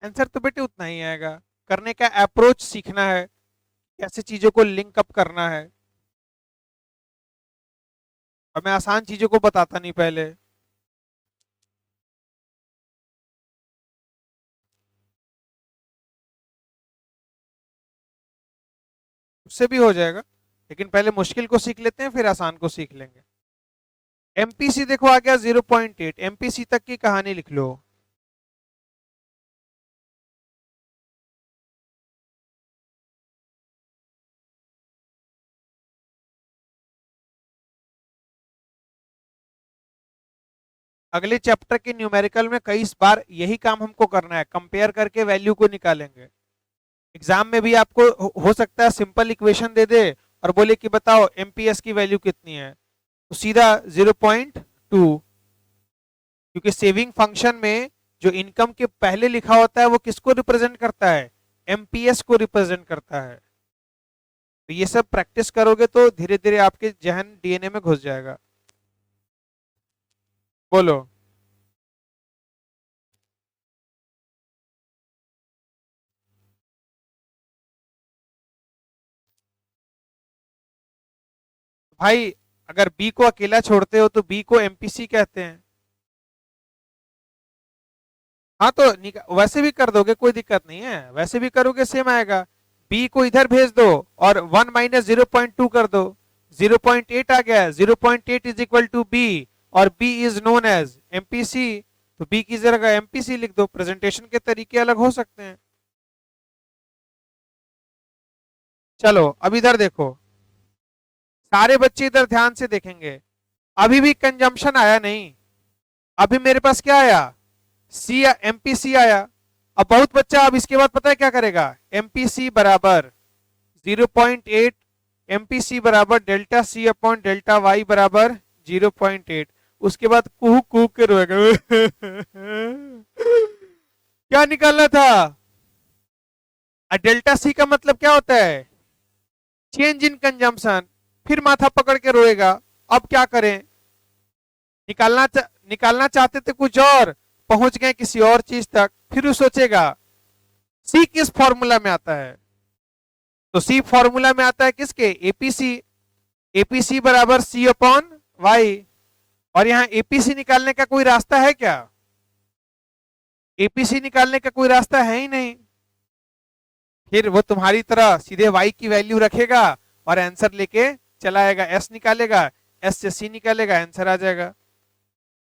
आंसर तो बेटे उतना ही आएगा, करने का अप्रोच सीखना है, कैसे चीजों को लिंक अप करना है। और मैं आसान चीजों को बताता नहीं पहले। उससे भी हो जाएगा, लेकिन पहले मुश्किल को सीख लेते हैं, फिर आसान को सीख लेंगे। एमपीसी देखो आ गया 0.8, एमपीसी तक की कहानी लिख लो। अगले चैप्टर के न्यूमेरिकल में कई बार यही काम हमको करना है, कंपेयर करके वैल्यू को निकालेंगे। एग्जाम में भी आपको हो सकता है सिंपल इक्वेशन दे दे और बोले कि बताओ एमपीएस की वैल्यू कितनी है, तो सीधा 0.2, क्योंकि सेविंग फंक्शन में जो इनकम के पहले लिखा होता है वो किसको रिप्रेजेंट करता है, एमपीएस को रिप्रेजेंट करता है। तो ये सब प्रैक्टिस करोगे तो धीरे धीरे आपके जहन डीएनए में घुस जाएगा। बोलो। भाई अगर बी को अकेला छोड़ते हो तो बी को एमपीसी कहते हैं। हाँ तो वैसे भी कर दोगे, कोई दिक्कत नहीं है, वैसे भी करोगे सेम आएगा। बी को इधर भेज दो और 1 माइनस 0.2 कर दो, 0.8 आ गया, 0.8 इज इक्वल टू बी, और b is known as MPC. तो बी की जगह एमपीसी लिख दो, प्रेजेंटेशन के तरीके अलग हो सकते हैं। चलो अब इधर देखो, सारे बच्चे इधर ध्यान से देखेंगे। अभी भी कंजम्पशन आया नहीं, अभी मेरे पास क्या आया, सी या एमपीसी आया। अब बहुत बच्चा अब इसके बाद पता है क्या करेगा, एमपीसी बराबर 0.8, एमपीसी बराबर delta c upon delta y बराबर 0.8। उसके बाद कुह कुह के रोएगा क्या निकालना था। डेल्टा सी का मतलब क्या होता है, चेंज इन कंजम्पशन। फिर माथा पकड़ के रोएगा, अब क्या करें, निकालना चाहते थे कुछ और, पहुंच गए किसी और चीज तक, फिर वो सोचेगा सी किस फॉर्मूला में आता है। तो सी फॉर्मूला में आता है किसके, एपीसी, एपीसी बराबर सी अपॉन वाई। और यहां एपीसी निकालने का कोई रास्ता है क्या, एपीसी निकालने का कोई रास्ता है ही नहीं। फिर वो तुम्हारी तरह सीधे वाई की वैल्यू रखेगा और आंसर लेके चला आएगा, एस निकालेगा, एस से सी निकालेगा, आंसर आ जाएगा।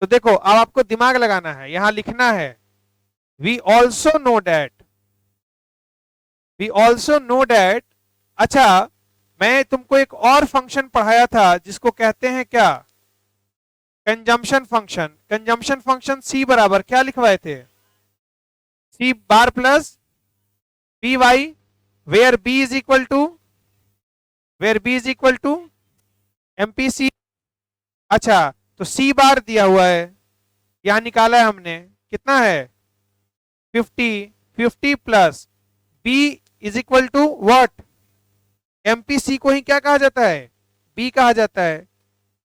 तो देखो अब आपको दिमाग लगाना है, यहां लिखना है we also know that, we also know that. अच्छा मैं तुमको एक और फंक्शन पढ़ाया था जिसको कहते हैं क्या, consumption function. Consumption function C बराबर क्या लिखवाए थे, C bar plus B Y, where B is equal to, where B is equal to MPC. अच्छा, तो सी बार दिया हुआ है, यहां निकाला है हमने, कितना है 50, 50 plus b is equal to what, MPC को ही क्या कहा जाता है, बी कहा जाता है।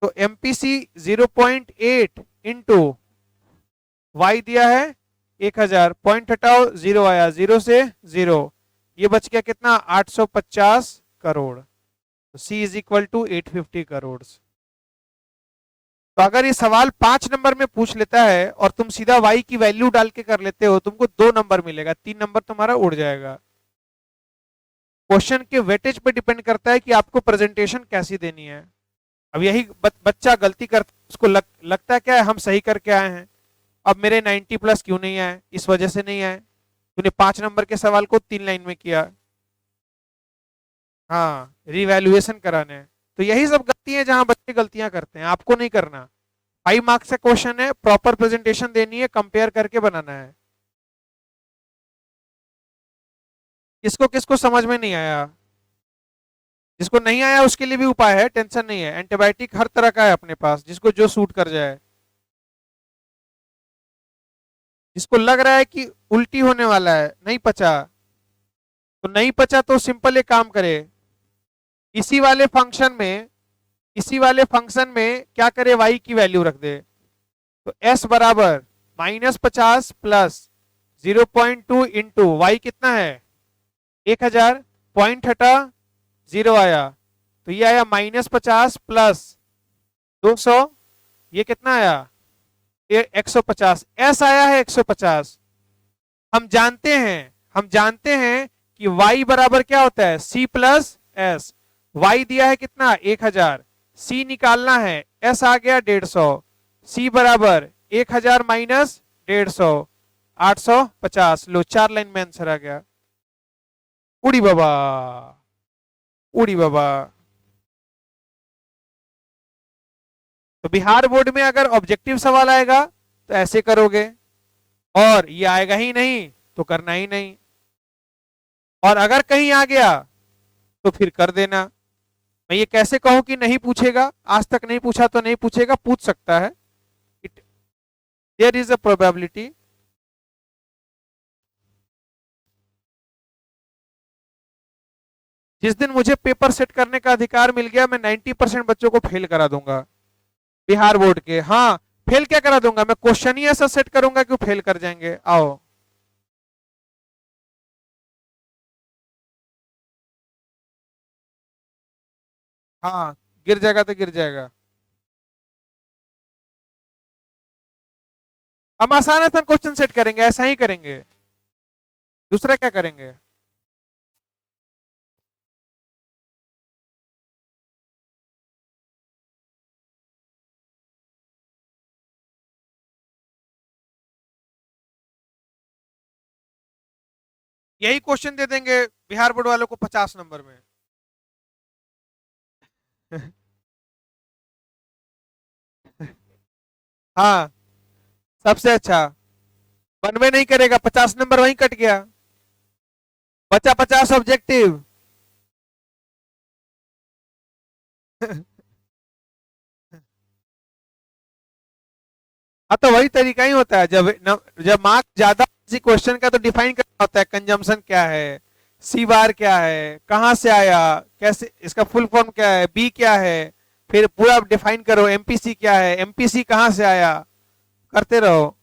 तो एमपीसी 0.8 इंटू वाई दिया है 1000, पॉइंट हटाओ, जीरो आया, जीरो से जीरो, ये बच गया कितना 850 करोड़। सी इज इक्वल टू 850 करोड़। तो अगर ये सवाल 5 नंबर में पूछ लेता है और तुम सीधा y की वैल्यू डाल के कर लेते हो, तुमको 2 नंबर मिलेगा, 3 नंबर तुम्हारा उड़ जाएगा। क्वेश्चन के वेटेज पे डिपेंड करता है कि आपको प्रेजेंटेशन कैसी देनी है। अब यही बच्चा गलती कर, उसको लगता है क्या है हम सही करके आए हैं, अब मेरे 90 प्लस क्यों नहीं आए, इस वजह से नहीं आए, तूने 5 नंबर के सवाल को 3 लाइन में किया। हाँ, रिवैल्यूएशन कराने हैं। तो यही सब गलती है जहां बच्चे गलतियां करते हैं, आपको नहीं करना। 5 मार्क्स का क्वेश्चन है, प्रॉपर प्रेजेंटेशन देनी है, कंपेयर करके बनाना है। किसको किसको समझ में नहीं आया, जिसको नहीं आया उसके लिए भी उपाय है, टेंशन नहीं है, एंटीबायोटिक हर तरह का है अपने पास, जिसको जो सूट कर जाए। जिसको लग रहा है कि उल्टी होने वाला है, नहीं पचा, तो नहीं पचा तो सिंपल एक काम करे, इसी वाले फंक्शन में, इसी वाले फंक्शन में क्या करे, y की वैल्यू रख दे। तो s बराबर -50 प्लस 0.2 इंटू वाई कितना है 1000, पॉइंट हटा, जीरो आया, तो ये आया -50 प्लस 200, ये कितना आया, ये 150, s आया है 150। हम जानते हैं, हम जानते हैं कि y बराबर क्या होता है c प्लस एस, y दिया है कितना 1000, c निकालना है, s आ गया 150, c बराबर 1000 माइनस 150, 850। लो 4 लाइन में आंसर आ गया। उड़ी बाबा, उड़ी बाबा। तो बिहार बोर्ड में अगर ऑब्जेक्टिव सवाल आएगा तो ऐसे करोगे, और ये आएगा ही नहीं तो करना ही नहीं, और अगर कहीं आ गया तो फिर कर देना। मैं ये कैसे कहूं कि नहीं पूछेगा, आज तक नहीं पूछा तो नहीं पूछेगा, पूछ सकता है, it there is a probability. जिस दिन मुझे पेपर सेट करने का अधिकार मिल गया, मैं 90% बच्चों को फेल करा दूंगा बिहार बोर्ड के। हाँ, फेल क्या करा दूंगा, मैं क्वेश्चन ही ऐसा सेट करूंगा कि वो फेल कर जाएंगे। आओ, हाँ, गिर जाएगा तो गिर जाएगा। हम आसान आसान क्वेश्चन सेट करेंगे, ऐसा ही करेंगे, दूसरा क्या करेंगे। यही क्वेश्चन दे देंगे बिहार बोर्ड वालों को 50 नंबर में। हाँ, सबसे अच्छा, 92 नहीं करेगा, 50 नंबर वहीं कट गया, बचा 50 ऑब्जेक्टिव। हाँ, तो वही तरीका ही होता है, जब मार्क्स ज्यादा किसी क्वेश्चन का तो डिफाइन करना होता है, कंजम्पशन क्या है, सी बार क्या है, कहां से आया, कैसे, इसका फुल फॉर्म क्या है, बी क्या है, फिर पूरा डिफाइन करो, एमपीसी क्या है, एमपीसी कहां से आया, करते रहो।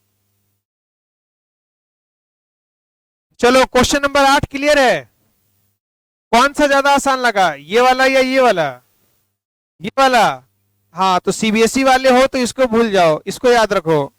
चलो क्वेश्चन नंबर 8 क्लियर है। कौन सा ज्यादा आसान लगा, ये वाला या ये वाला, ये वाला। हाँ, तो सीबीएसई वाले हो तो इसको भूल जाओ, इसको याद रखो।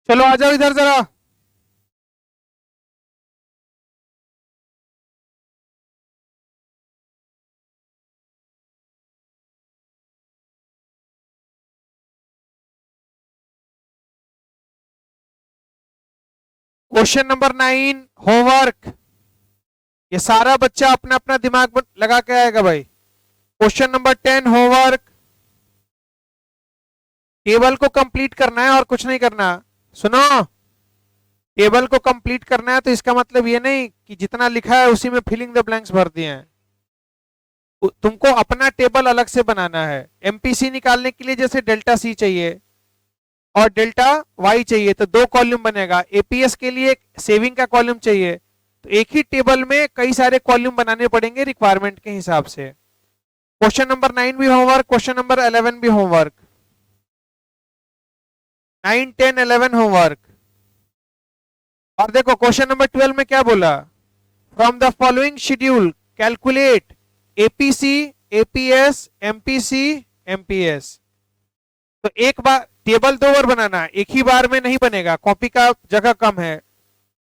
चलो आ जाओ इधर जरा। Question number 9 homework. ये सारा बच्चा अपना अपना दिमाग लगा के आएगा भाई। Question number 10 homework. टेबल को कंप्लीट करना है और कुछ नहीं करना। सुनो, टेबल को कंप्लीट करना है तो इसका मतलब ये नहीं कि जितना लिखा है उसी में फिलिंग द ब्लैंक्स भर दिए हैं। तुमको अपना टेबल अलग से बनाना है। एमपीसी निकालने के लिए जैसे डेल्टा सी चाहिए और डेल्टा वाई चाहिए तो दो कॉलम बनेगा। एपीएस के लिए सेविंग का कॉलम चाहिए, तो एक ही टेबल में कई सारे कॉलम बनाने पड़ेंगे रिक्वायरमेंट के हिसाब से। क्वेश्चन नंबर 9 भी होमवर्क, क्वेश्चन नंबर 11 भी होमवर्क। 9, 10, 11 होमवर्क। और देखो क्वेश्चन नंबर 12 में क्या बोला, from the following schedule calculate APC, APS, MPC, MPS. तो एक बार टेबल दो बार बनाना है, एक ही बार में नहीं बनेगा, कॉपी का जगह कम है।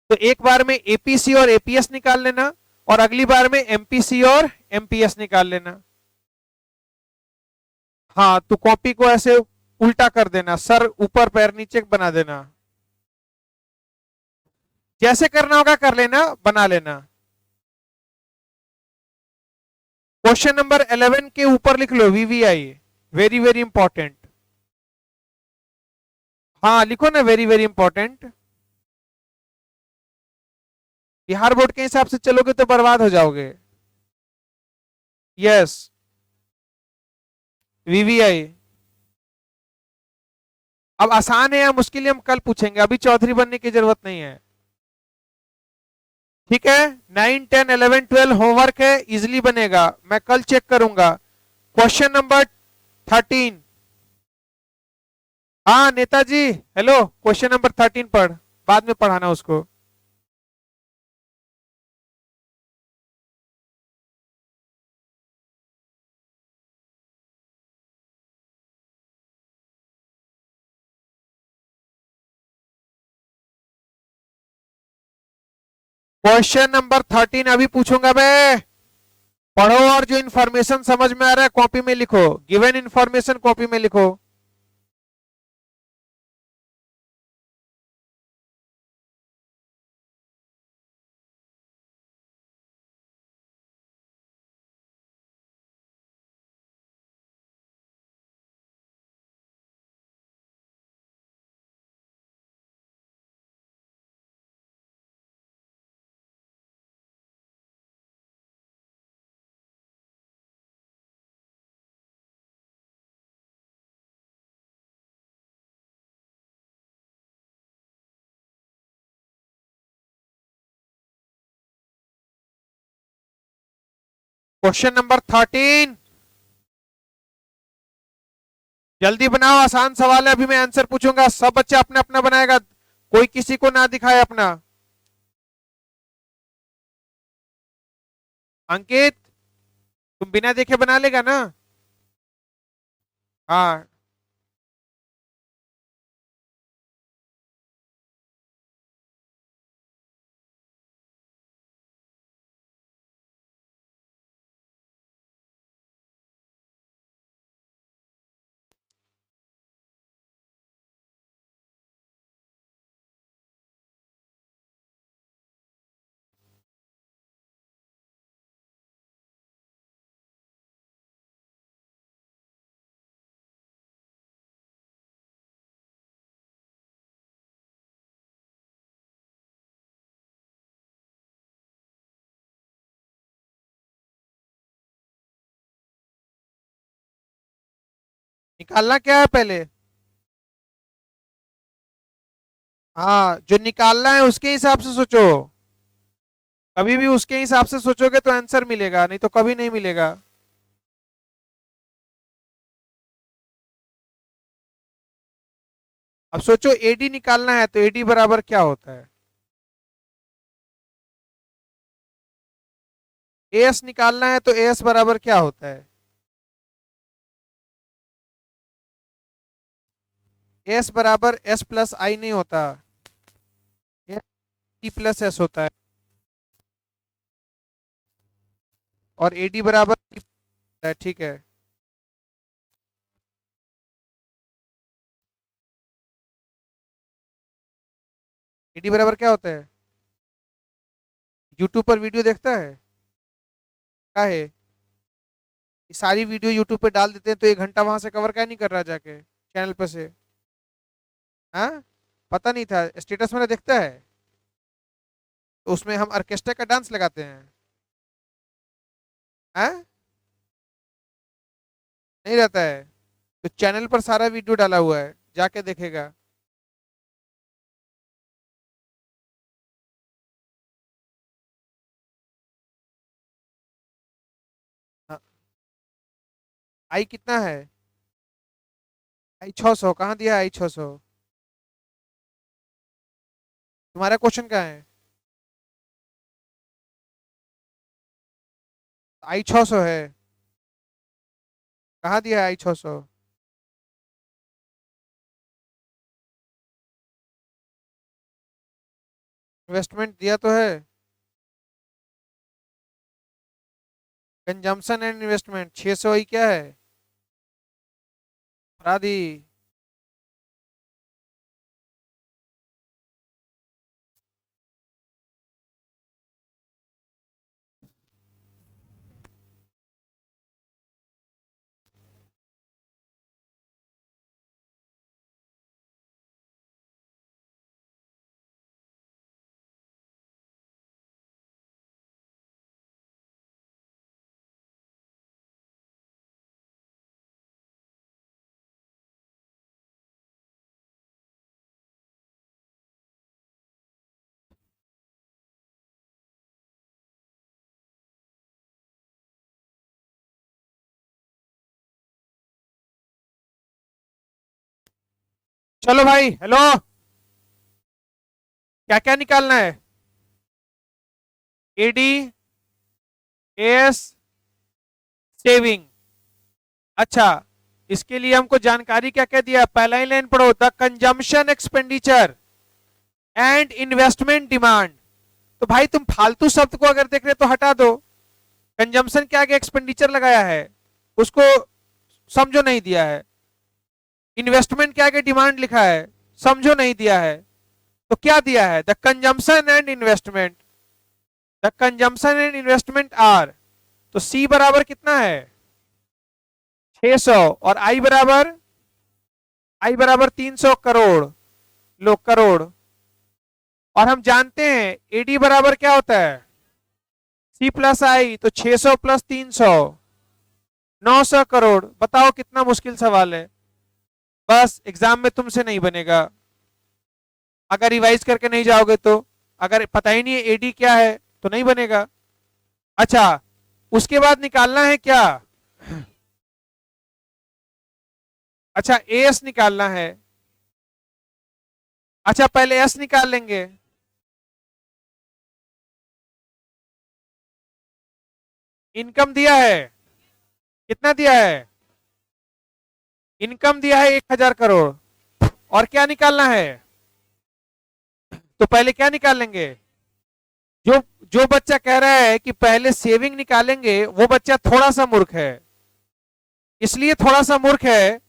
तो एक बार में एपीसी और एपीएस निकाल लेना और अगली बार में एमपीसी और एमपीएस निकाल लेना। हाँ, तो कॉपी को ऐसे उल्टा कर देना, सर ऊपर पैर नीचे बना देना। जैसे करना होगा कर लेना, बना लेना। क्वेश्चन नंबर 11 के ऊपर लिख लो वीवीआई, वेरी वेरी इंपॉर्टेंट। हाँ लिखो ना, very very important. Bihar board के हिसाब से चलोगे तो बर्बाद हो जाओगे। Yes, VVI. अब आसान है या मुश्किल है हम कल पूछेंगे, अभी चौधरी बनने की जरूरत नहीं है। ठीक है, 9, 10, 11, 12 होमवर्क है, इजिली बनेगा, मैं कल चेक करूंगा। Question number 13। हाँ नेताजी हेलो, क्वेश्चन नंबर 13 पढ़, बाद में पढ़ाना उसको। क्वेश्चन नंबर 13 अभी पूछूंगा मैं। पढ़ो और जो इंफॉर्मेशन समझ में आ रहा है कॉपी में लिखो, गिवन इंफॉर्मेशन कॉपी में लिखो। क्वेश्चन नंबर 13 जल्दी बनाओ, आसान सवाल है, अभी मैं आंसर पूछूंगा, सब बच्चा अपना अपना बनाएगा, कोई किसी को ना दिखाए अपना। अंकित, तुम बिना देखे बना लेगा ना? हाँ। निकालना क्या है पहले? हाँ, जो निकालना है उसके हिसाब से सोचो। कभी भी उसके हिसाब से सोचोगे तो आंसर मिलेगा, नहीं तो कभी नहीं मिलेगा। अब सोचो एडी निकालना है तो एडी बराबर क्या होता है, एएस निकालना है तो एएस बराबर क्या होता है, एस बराबर एस प्लस आई नहीं होता, टी प्लस एस होता है, और एडी बराबर T है, ठीक है। एडी बराबर क्या होता है? यूट्यूब पर वीडियो देखता है क्या है? ये सारी वीडियो यूट्यूब पे डाल देते हैं तो 1 घंटा वहां से कवर क्या नहीं कर रहा जाके चैनल पे से? हाँ, पता नहीं था, स्टेटस मैंने देखता है, तो उसमें हम ऑर्केस्ट्रा का डांस लगाते हैं। हाँ, नहीं रहता है, तो चैनल पर सारा वीडियो डाला हुआ है, जाके देखेगा। हाँ, आई कितना है? आई 600 कहाँ दिया है? आई 600 तुम्हारा क्वेश्चन कहाँ है? आई 600 है, कहाँ दिया है आई 600? इन्वेस्टमेंट दिया तो है, कंजम्पशन एंड इन्वेस्टमेंट 600 ही क्या है? अपराधी। चलो भाई, हेलो, क्या क्या निकालना है? AD, s, saving. अच्छा, इसके लिए हमको जानकारी क्या क्या दिया? पहला ही लाइन पढ़ो, the consumption expenditure and investment demand. तो भाई तुम फालतू शब्द को अगर देख रहे तो हटा दो। कंजम्पशन के आगे एक्सपेंडिचर लगाया है, उसको समझो नहीं दिया है। इन्वेस्टमेंट के आगे डिमांड लिखा है, समझो नहीं दिया है। तो क्या दिया है? The consumption and investment, the consumption and investment are. तो सी बराबर कितना है? 600, और आई बराबर 300 करोड़। लो, करोड़। और हम जानते हैं एडी बराबर क्या होता है? सी प्लस आई, तो 600 प्लस 300, 900 करोड़। बताओ कितना मुश्किल सवाल है। बस एग्जाम में तुमसे नहीं बनेगा अगर रिवाइज करके नहीं जाओगे तो। अगर पता ही नहीं है एडी क्या है तो नहीं बनेगा। अच्छा, उसके बाद निकालना है क्या? अच्छा, एस निकालना है। अच्छा, पहले एस निकाल लेंगे। इनकम दिया है, कितना दिया है? इनकम दिया है 1000 करोड़। और क्या निकालना है? तो पहले क्या निकाल लेंगे? जो जो बच्चा कह रहा है कि पहले सेविंग निकालेंगे, वो बच्चा थोड़ा सा मूर्ख है। इसलिए थोड़ा सा मूर्ख है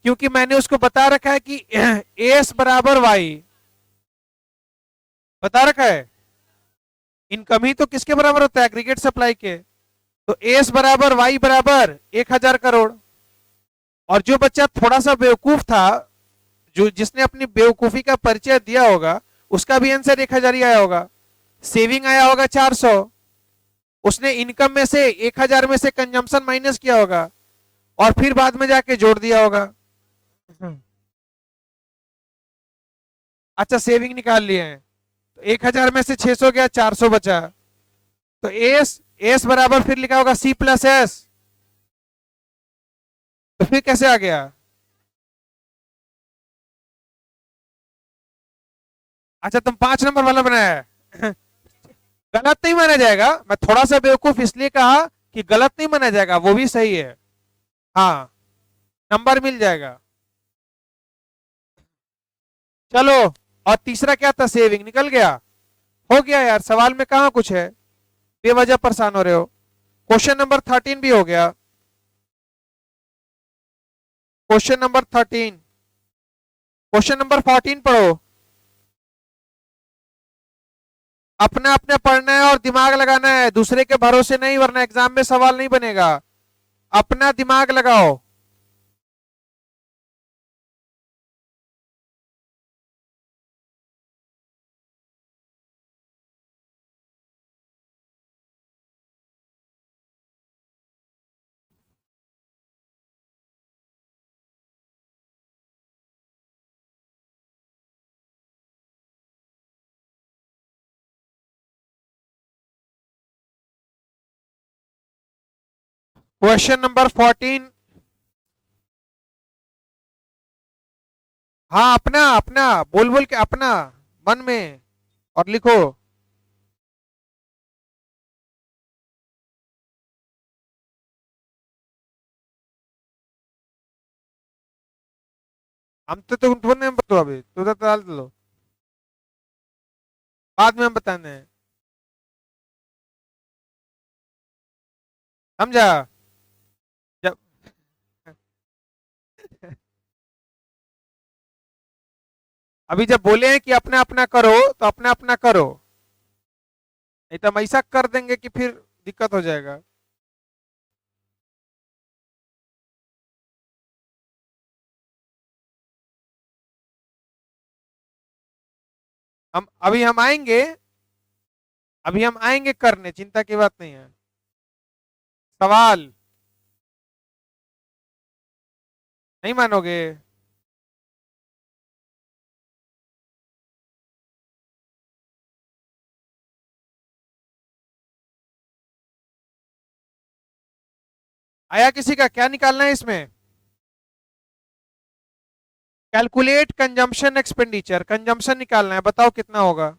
क्योंकि मैंने उसको बता रखा है कि एस बराबर वाई, बता रखा है। इनकम ही तो किसके बराबर होता है? एग्रीगेट सप्लाई के। तो एस बराबर वाई बराबर 1000 करोड़। और जो बच्चा थोड़ा सा बेवकूफ था, जो जिसने अपनी बेवकूफी का परिचय दिया होगा, उसका भी आंसर 1000 ही आया होगा। सेविंग आया होगा 400, उसने इनकम में से 1000 में से कंजम्पशन माइनस किया होगा, और फिर बाद में जाके जोड़ दिया होगा। अच्छा, सेविंग निकाल लिए हैं, तो 1000 में से 600 गया, 400 बचा। तो एस एस बराबर फिर लिखा होगा सी प्लस एस। तो फिर कैसे आ गया? अच्छा, तुम 5 नंबर वाला बनाया है। गलत नहीं माना जाएगा, मैं थोड़ा सा बेवकूफ इसलिए कहा कि गलत नहीं माना जाएगा, वो भी सही है। हाँ, नंबर मिल जाएगा। चलो, और तीसरा क्या था, सेविंग, निकल गया। हो गया यार, सवाल में कहां कुछ है, बेवजह परेशान हो रहे हो। क्वेश्चन नंबर 13 भी हो गया। Question number 13। क्वेश्चन नंबर 14 पढ़ो। अपना अपने पढ़ना है और दिमाग लगाना है, दूसरे के भरोसे नहीं, वरना एग्जाम में सवाल नहीं बनेगा। अपना दिमाग लगाओ। Question number 14। हाँ, अपना अपना बोल बोल के, अपना मन में, और लिखो। हम तो तुमने बताओ, अभी तो डाल दो, बाद में हम बताने हैं। समझा? जब अभी जब बोले हैं कि अपना अपना करो, तो अपना अपना करो, नहीं तो हम ऐसा कर देंगे कि फिर दिक्कत हो जाएगा। हम आएंगे, अभी हम आएंगे करने, चिंता की बात नहीं है। सवाल नहीं मानोगे? आया किसी का? क्या निकालना है इसमें? कैलकुलेट कंजम्पशन एक्सपेंडिचर, कंजम्पशन निकालना है, बताओ कितना होगा।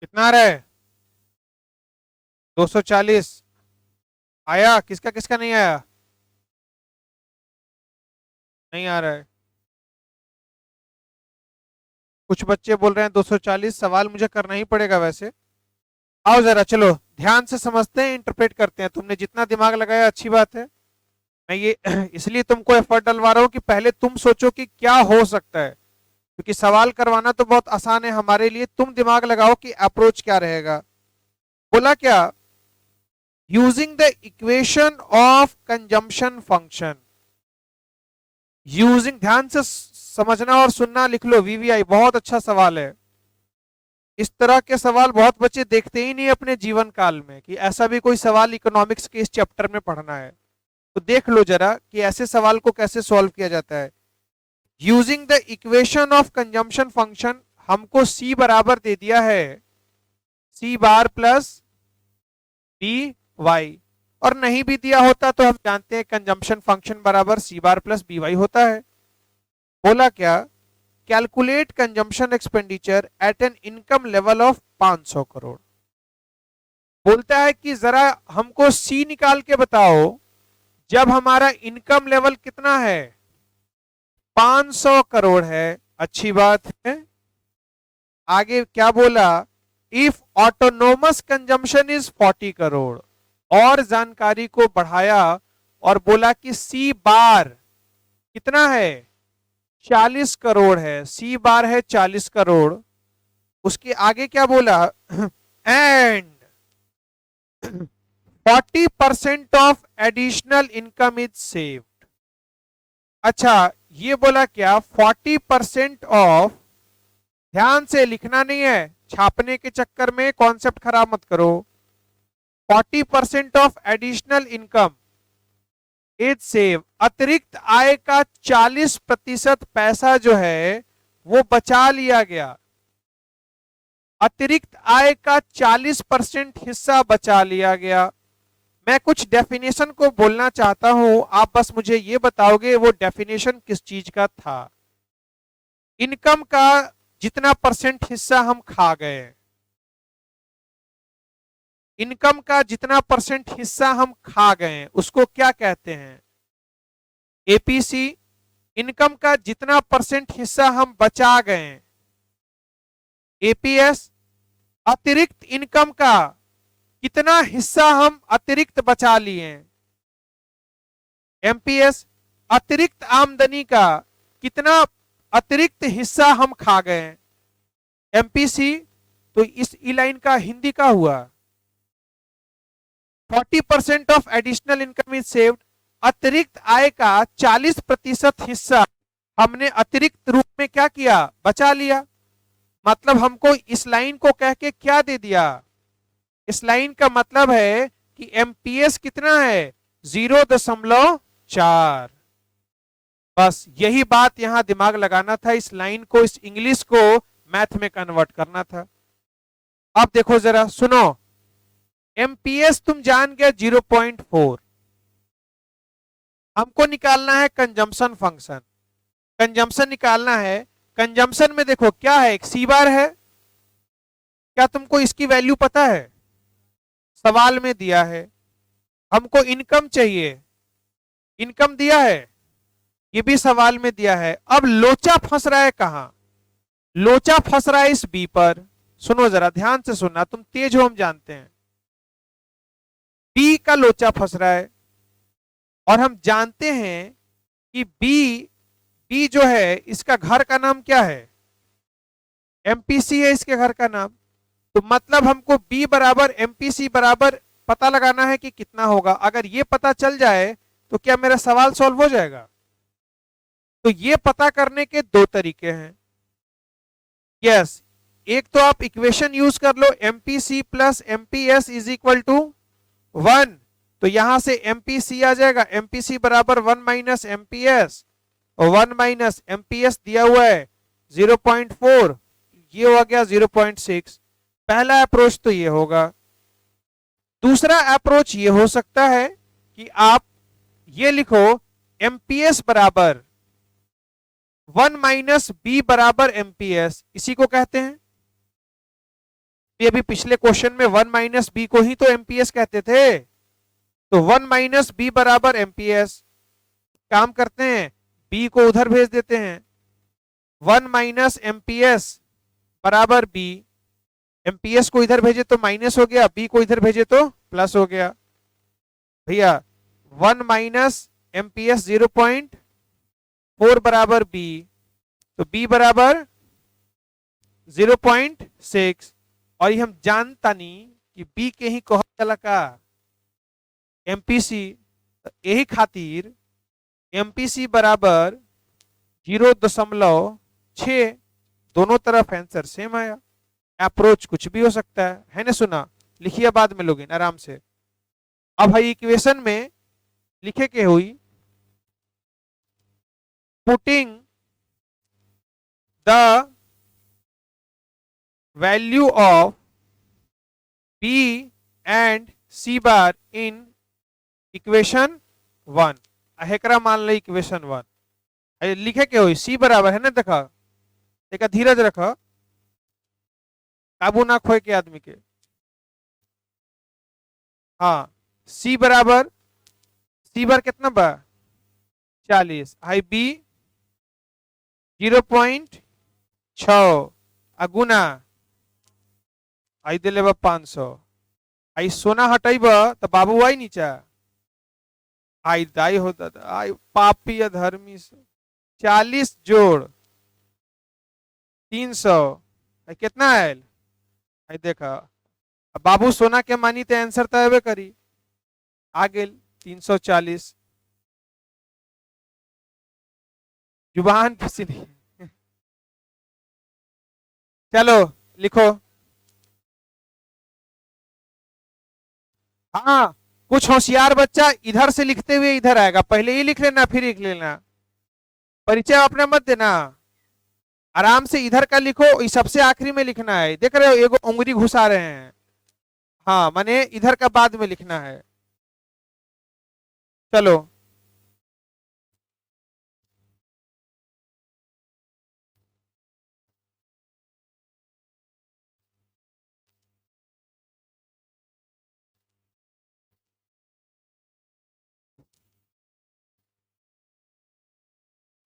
कितना आ रहा है? 240। आया? किसका किसका नहीं आया? नहीं आ रहा है। कुछ बच्चे बोल रहे हैं 240, सवाल मुझे करना ही पड़ेगा वैसे। आओ जरा, चलो ध्यान से समझते हैं, इंटरप्रेट करते हैं। तुमने जितना दिमाग लगाया अच्छी बात है। मैं ये इसलिए तुमको एफर्ट डलवा रहा हूँ कि पहले तुम सोचो कि क्या हो सकता है, क्योंकि सवाल करवाना तो बहुत आसान है हमारे लिए, तुम दिमाग लगाओ कि अप्रोच क्या रहेगा। बोला क्या? Using the equation of consumption function, using, ध्यान से समझना और सुनना, लिख लो वीवीआई, बहुत अच्छा सवाल है। इस तरह के सवाल बहुत बच्चे देखते ही नहीं अपने जीवन काल में, कि ऐसा भी कोई सवाल इकोनॉमिक्स के इस चैप्टर में पढ़ना है। तो देख लो जरा कि ऐसे सवाल को कैसे सॉल्व किया जाता है। Using the equation of consumption function हमको C बराबर दे दिया है C bar plus B y, और नहीं भी दिया होता तो हम जानते हैं कंजम्पशन फंक्शन बराबर C bar plus B y होता है। बोला क्या, calculate consumption expenditure at an income level of 500 crore. बोलता है कि जरा हमको C निकाल के बताओ जब हमारा इनकम लेवल कितना है, 500 करोड़ है। अच्छी बात है। आगे क्या बोला, if autonomous consumption is 40 crore, और जानकारी को बढ़ाया और बोला कि C बार कितना है, 40 करोड़ है। C बार है 40 करोड़। उसके आगे क्या बोला, and 40% of additional income is saved. अच्छा, ये बोला क्या, 40% ऑफ, ध्यान से लिखना नहीं है, छापने के चक्कर में कॉन्सेप्ट खराब मत करो। 40% of additional income is save, अतिरिक्त आय का 40% पैसा जो है वो बचा लिया गया। अतिरिक्त आय का 40% हिस्सा बचा लिया गया। मैं कुछ डेफिनेशन को बोलना चाहता हूं, आप बस मुझे ये बताओगे वो डेफिनेशन किस चीज का था। इनकम का जितना परसेंट हिस्सा हम खा गए, इनकम का जितना परसेंट हिस्सा हम खा गए उसको क्या कहते हैं, एपीसी। इनकम का जितना परसेंट हिस्सा हम बचा गए, एपीएस। अतिरिक्त इनकम का कितना हिस्सा हम अतिरिक्त बचा लिए, एमपीएस। अतिरिक्त आमदनी का कितना अतिरिक्त हिस्सा हम खा गए, एमपीसी। तो इस ई लाइन का हिंदी का हुआ 40% of additional income is saved, अतिरिक्त आय का 40% हिस्सा हमने अतिरिक्त रूप में क्या किया, बचा लिया। मतलब हमको इस लाइन को कह के क्या दे दिया, इस लाइन का मतलब है कि एमपीएस कितना है, 0.4। बस यही बात यहां दिमाग लगाना था, इस लाइन को, इस इंग्लिश को मैथ में कन्वर्ट करना था। अब देखो जरा सुनो, एमपीएस तुम जान गए 0.4, हमको निकालना है कंजम्पशन फंक्शन, कंजम्पशन निकालना है। कंजम्पशन में देखो क्या है, एक सी बार है, क्या तुमको इसकी वैल्यू पता है, सवाल में दिया है। हमको इनकम चाहिए, इनकम दिया है, ये भी सवाल में दिया है। अब लोचा फंस रहा है कहां, लोचा फंस रहा है इस बी पर। सुनो जरा ध्यान से सुनना, तुम तेज हो हम जानते हैं। बी का लोचा फंस रहा है, और हम जानते हैं कि बी जो है इसका घर का नाम क्या है, एमपीसी है इसके घर का नाम। तो मतलब हमको बी बराबर एमपीसी बराबर पता लगाना है कि कितना होगा। अगर ये पता चल जाए तो क्या मेरा सवाल सॉल्व हो जाएगा। तो ये पता करने के दो तरीके हैं। यस, एक तो आप इक्वेशन यूज कर लो, MPC plus MPS is equal to 1। तो यहां से एमपीसी आ जाएगा, एमपीसी बराबर 1 माइनस एमपीएस, और 1 माइनस एमपीएस दिया हुआ है 0.4, ये हो गया 0.6। पहला अप्रोच तो ये होगा। दूसरा अप्रोच ये हो सकता है कि आप ये लिखो, एमपीएस बराबर 1 माइनस बी बराबर एमपीएस, इसी को कहते हैं। ये अभी पिछले क्वेश्चन में 1 माइनस बी को ही तो एमपीएस कहते थे। तो 1 माइनस बी बराबर एमपीएस, काम करते हैं बी को उधर भेज देते हैं, 1 माइनस एमपीएस बराबर बी। एमपीएस को इधर भेजे तो माइनस हो गया, बी को इधर भेजे तो प्लस हो गया। भैया 1 माइनस एमपीएस 0.4 बराबर बी, तो बी बराबर 0.6। और ये हम जानता नहीं कि बी के ही कोह चला का एमपीसी, यही खातिर एमपीसी बराबर 0.6, दोनों तरफ आंसर सेम आया। अप्रोच कुछ भी हो सकता है ना। सुना, लिखिए बाद में लोग आराम से। अब भाई इक्वेशन में लिखे के हुई, putting the value of b and c bar in equation 1। हेकरा मान लो इक्वेशन 1 लिखे के हो सी बराबर है ना, देखा देखा, धीरज रखो, काबू ना खोए के आदमी के। हाँ, सी बराबर, सी बार कितना बा 40, आई बी 0.6 अगुना आई दिले बा 500, आई सोना हटाइब तो बाबू आई नीचा, आई दाई हो दादा, आई पापी अधर्मी से 40 जोड़ 300 कितना आयल, आई देखा, अब बाबू सोना के मानी तो आंसर तो अबे करी, आ गेल 340, जुबान किसी नहीं। चलो लिखो। हाँ, कुछ होशियार बच्चा इधर से लिखते हुए इधर आएगा, पहले ही लिख लेना फिर लिख लेना, परिचय अपना मत देना, आराम से इधर का लिखो, इस सबसे आखिरी में लिखना है, देख रहे हो एगो उंगली घुसा रहे हैं, हाँ माने इधर का बाद में लिखना है। चलो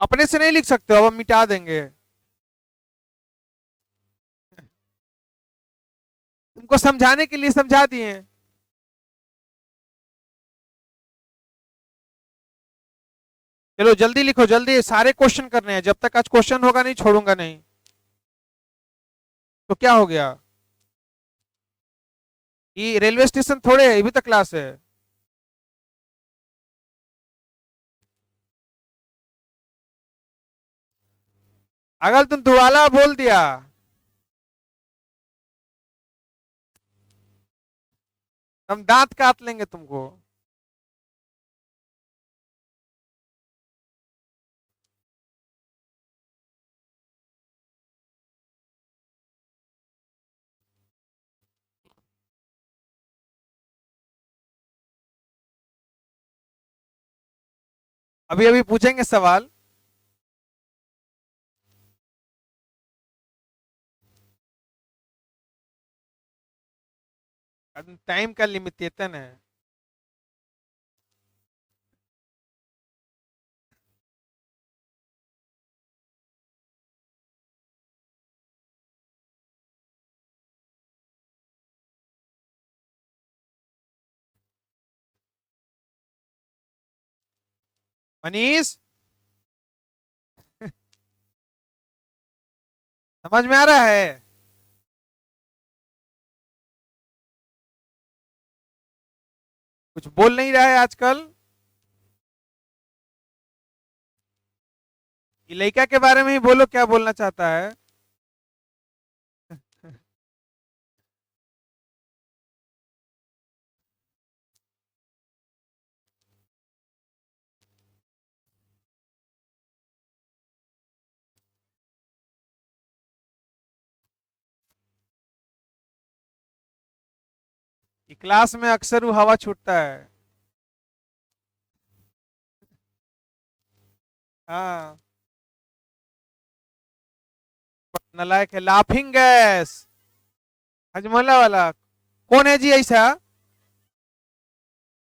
अपने से नहीं लिख सकते हो, अब हम मिटा देंगे, तुमको समझाने के लिए समझा दिए। चलो जल्दी लिखो, जल्दी, सारे क्वेश्चन करने हैं, जब तक आज क्वेश्चन होगा नहीं छोड़ूंगा नहीं। तो क्या हो गया, ये रेलवे स्टेशन थोड़े है, ये भी तो क्लास है। अगर तुम दुआला बोल दिया, हम दांत काट लेंगे तुमको। अभी अभी पूछेंगे सवाल। टाइम का लिमिटेशन है। मनीष, समझ में आ रहा है? कुछ बोल नहीं रहा है आजकल। ये लड़का के बारे में ही बोलो, क्या बोलना चाहता है। ये क्लास में अक्सर वो हवा छूटता है। हाँ, नलायक है, लाफिंग गैस, हजमोला वाला। कौन है जी ऐसा?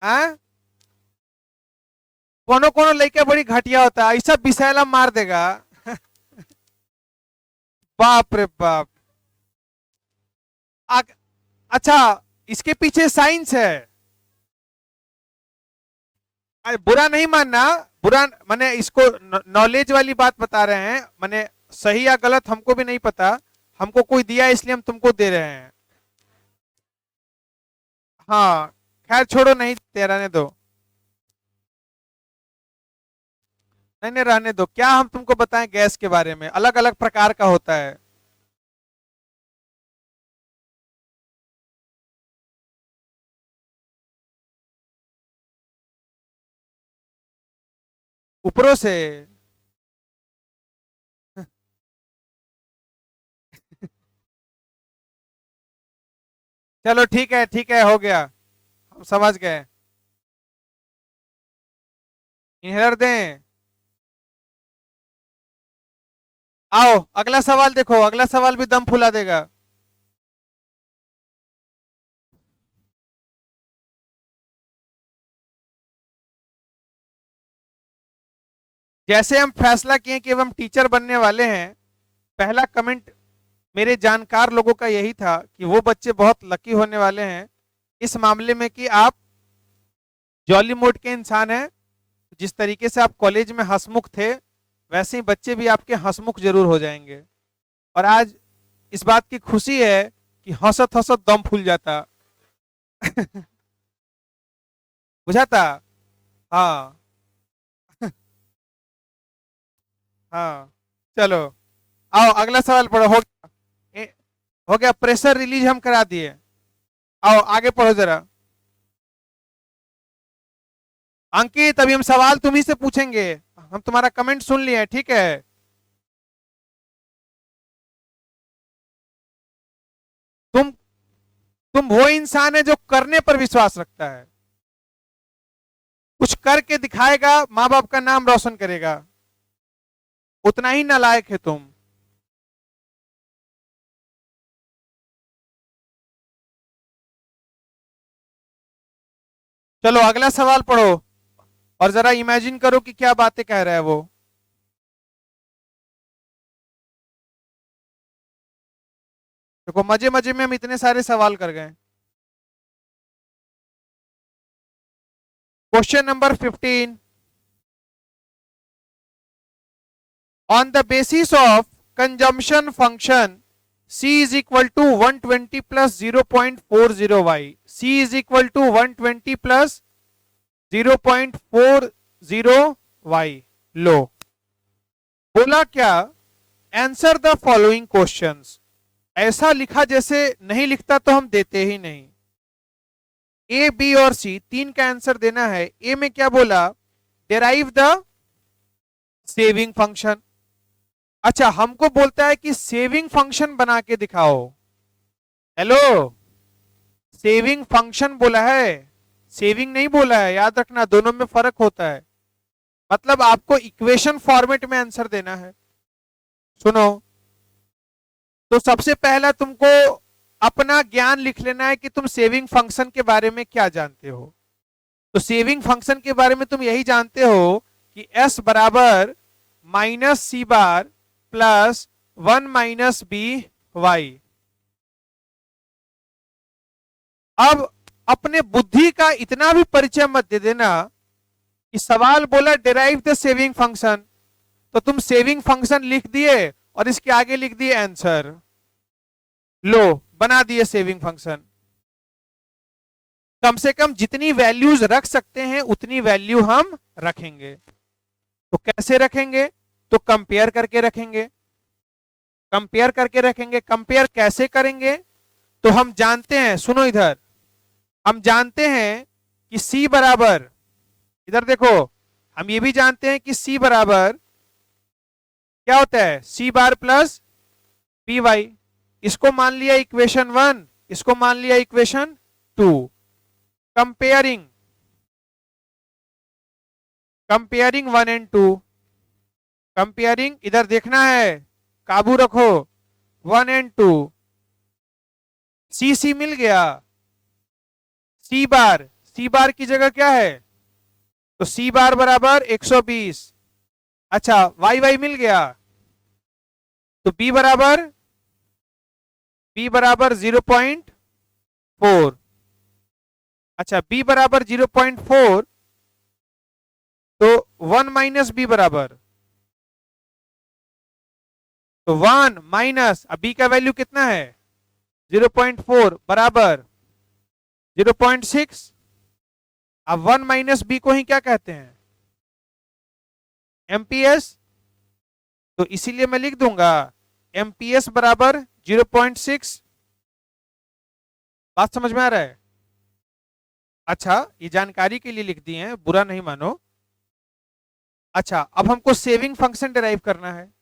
हाँ, कोनो कोनो लड़का बड़ी घटिया होता है, ऐसा बिसैला मार देगा। बाप रे बाप। आ, अच्छा, इसके पीछे साइंस है। अरे बुरा नहीं मानना, बुरा माने इसको नॉलेज वाली बात बता रहे हैं, माने सही या गलत हमको भी नहीं पता, हमको कोई दिया इसलिए हम तुमको दे रहे हैं। हाँ, खैर छोड़ो, नहीं दे, रहने दो, नहीं नहीं रहने दो, क्या हम तुमको बताएं गैस के बारे में, अलग अलग प्रकार का होता है। ऊपरों से चलो ठीक है, हो गया, हम समझ गए। इनहेलर दें। आओ अगला सवाल देखो, अगला सवाल भी दम फुला देगा। जैसे हम फैसला किए कि अब हम टीचर बनने वाले हैं, पहला कमेंट मेरे जानकार लोगों का यही था कि वो बच्चे बहुत लकी होने वाले हैं इस मामले में कि आप जॉली मोड के इंसान हैं। जिस तरीके से आप कॉलेज में हंसमुख थे, वैसे ही बच्चे भी आपके हंसमुख जरूर हो जाएंगे। और आज इस बात की खुशी है कि हंसत हंसत दम फूल जाता। बुझाता। हाँ। हाँ। चलो आओ अगला सवाल पढ़ो। हो गया, प्रेशर रिलीज हम करा दिए। आओ आगे पढ़ो जरा। अंकित अभी हम सवाल तुम्ही से पूछेंगे, हम तुम्हारा कमेंट सुन लिए, ठीक है। तुम तुम वो इंसान है जो करने पर विश्वास रखता है, कुछ करके दिखाएगा, माँ बाप का नाम रोशन करेगा, उतना ही नालायक है तुम। चलो अगला सवाल पढ़ो और जरा इमेजिन करो कि क्या बातें कह रहा है वो। देखो मजे मजे में हम इतने सारे सवाल कर गए। Question number 15। On the basis of consumption function c is equal to 120 plus 0.40y, c is equal to 120 plus 0.40y लो। बोला क्या, आंसर द फॉलोइंग क्वेश्चंस। ऐसा लिखा जैसे नहीं लिखता तो हम देते ही नहीं। ए बी और सी तीन का आंसर देना है। ए में क्या बोला, डेराइव द सेविंग फंक्शन। अच्छा हमको बोलता है कि सेविंग फंक्शन बना के दिखाओ। हेलो, सेविंग फंक्शन बोला है, सेविंग नहीं बोला है, याद रखना दोनों में फर्क होता है। मतलब आपको इक्वेशन फॉर्मेट में आंसर देना है। सुनो, तो सबसे पहला तुमको अपना ज्ञान लिख लेना है कि तुम सेविंग फंक्शन के बारे में क्या जानते हो। तो सेविंग फंक्शन के बारे में तुम यही जानते हो कि s बराबर माइनस सी bar plus 1 minus B Y. अब अपने बुद्धि का इतना भी परिचय मत दे देना कि सवाल बोला डिराइव द सेविंग फंक्शन, तो तुम सेविंग फंक्शन लिख दिए और इसके आगे लिख दिए आंसर। लो बना दिए सेविंग फंक्शन। कम से कम जितनी वैल्यूज रख सकते हैं उतनी वैल्यू हम रखेंगे। तो कैसे रखेंगे, तो कंपेयर करके रखेंगे। कंपेयर करके रखेंगे। कंपेयर कैसे करेंगे, तो हम जानते हैं, सुनो इधर, हम जानते हैं कि C बराबर, इधर देखो, हम ये भी जानते हैं कि C बराबर क्या होता है, C bar plus B Y. इसको मान लिया इक्वेशन 1, इसको मान लिया equation 2। Comparing, comparing 1 and 2। Comparing इधर देखना है, काबू रखो, 1 एंड 2। सी मिल गया। सी बार की जगह क्या है, तो सी बार बराबर 120। अच्छा वाई मिल गया, तो बी बराबर 0.4। अच्छा बी बराबर 0.4, तो 1 माइनस बी बराबर, तो 1 माइनस, अब बी का वैल्यू कितना है 0.4 बराबर 0.6। अब 1 माइनस बी को ही क्या कहते हैं, एमपीएस। तो इसीलिए मैं लिख दूंगा एमपीएस बराबर 0.6। बात समझ में आ रहा है। अच्छा ये जानकारी के लिए लिख दिए हैं, बुरा नहीं मानो। अच्छा अब हमको सेविंग फंक्शन डिराइव करना है।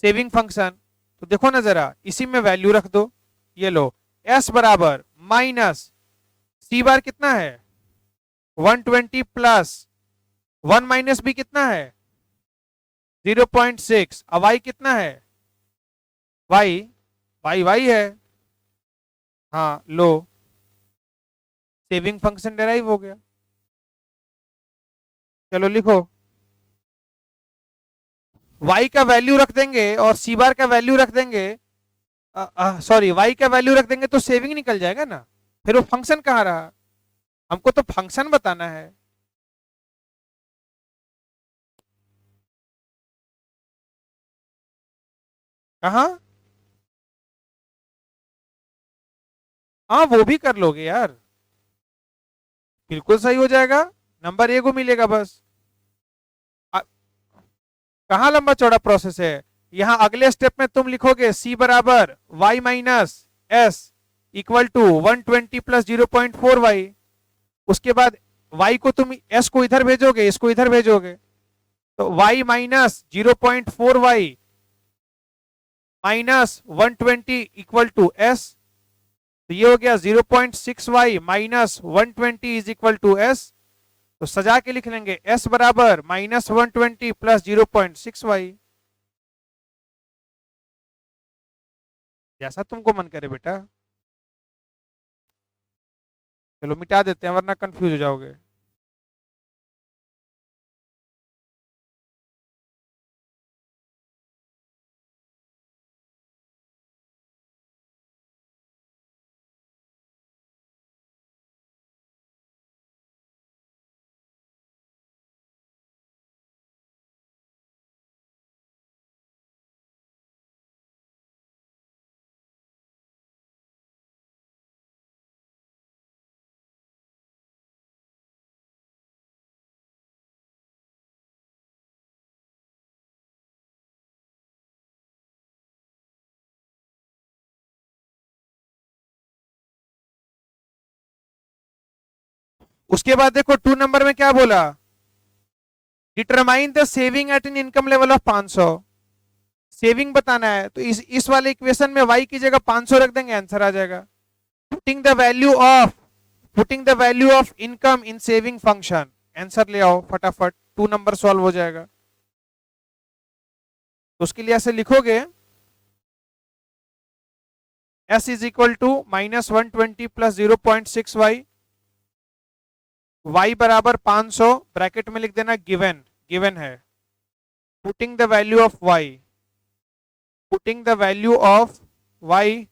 सेविंग फंक्शन, तो देखो ना जरा, इसी में वैल्यू रख दो। ये लो, s बराबर माइनस सी बार कितना है 120 प्लस 1 माइनस बी कितना है 0.6। अब वाई कितना है वाई वाई वाई है। हाँ लो, सेविंग फंक्शन डेराइव हो गया। चलो लिखो, y का वैल्यू रख देंगे और सी बार का वैल्यू रख देंगे, सॉरी y का वैल्यू रख देंगे तो सेविंग निकल जाएगा ना, फिर वो फंक्शन कहाँ रहा, हमको तो फंक्शन बताना है। कहाँ, हाँ वो भी कर लोगे यार, बिल्कुल सही हो जाएगा, नंबर ए को मिलेगा बस। आ, कहाँ लंबा चौड़ा प्रोसेस है, यहाँ अगले स्टेप में तुम लिखोगे c बराबर y minus s equal to 120 plus 0.4y। उसके बाद y को तुम s को इधर भेजोगे, इसको इधर भेजोगे, तो y minus 0.4y minus 120 equal to s। तो ये हो गया 0.6y minus 120 is equal to s। तो सजा के लिख लेंगे s बराबर माइनस 120 प्लस 0.6y, जैसा तुमको मन करे बेटा। चलो मिटा देते हैं वरना कंफ्यूज हो जाओगे। उसके बाद देखो 2 नंबर में क्या बोला, determine the saving at an income level of 500। सेविंग बताना है तो इस वाले इक्वेशन में y की जगह 500 रख देंगे, आंसर आ जाएगा। Putting the value of income in saving function, answer ले आओ फटाफट, 2 नंबर सॉल्व हो जाएगा। तो उसके लिए ऐसे लिखोगे s is equal to minus 120 plus 0.6y, y बराबर 500, ब्रैकेट में लिख देना गिवन, गिवन है। Putting the value of y, putting the value of y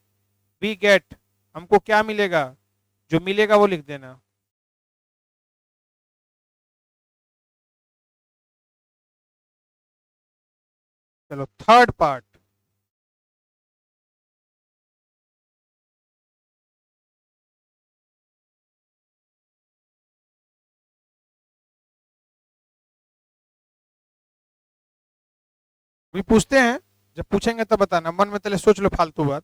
we get, हमको क्या मिलेगा, जो मिलेगा वो लिख देना। चलो थर्ड पार्ट, भी पूछते हैं, जब पूछेंगे तब बताना, मन में पहले सोच लो फालतू बात।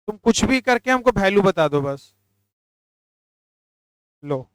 तुम कुछ भी करके हमको वैल्यू बता दो बस। लो,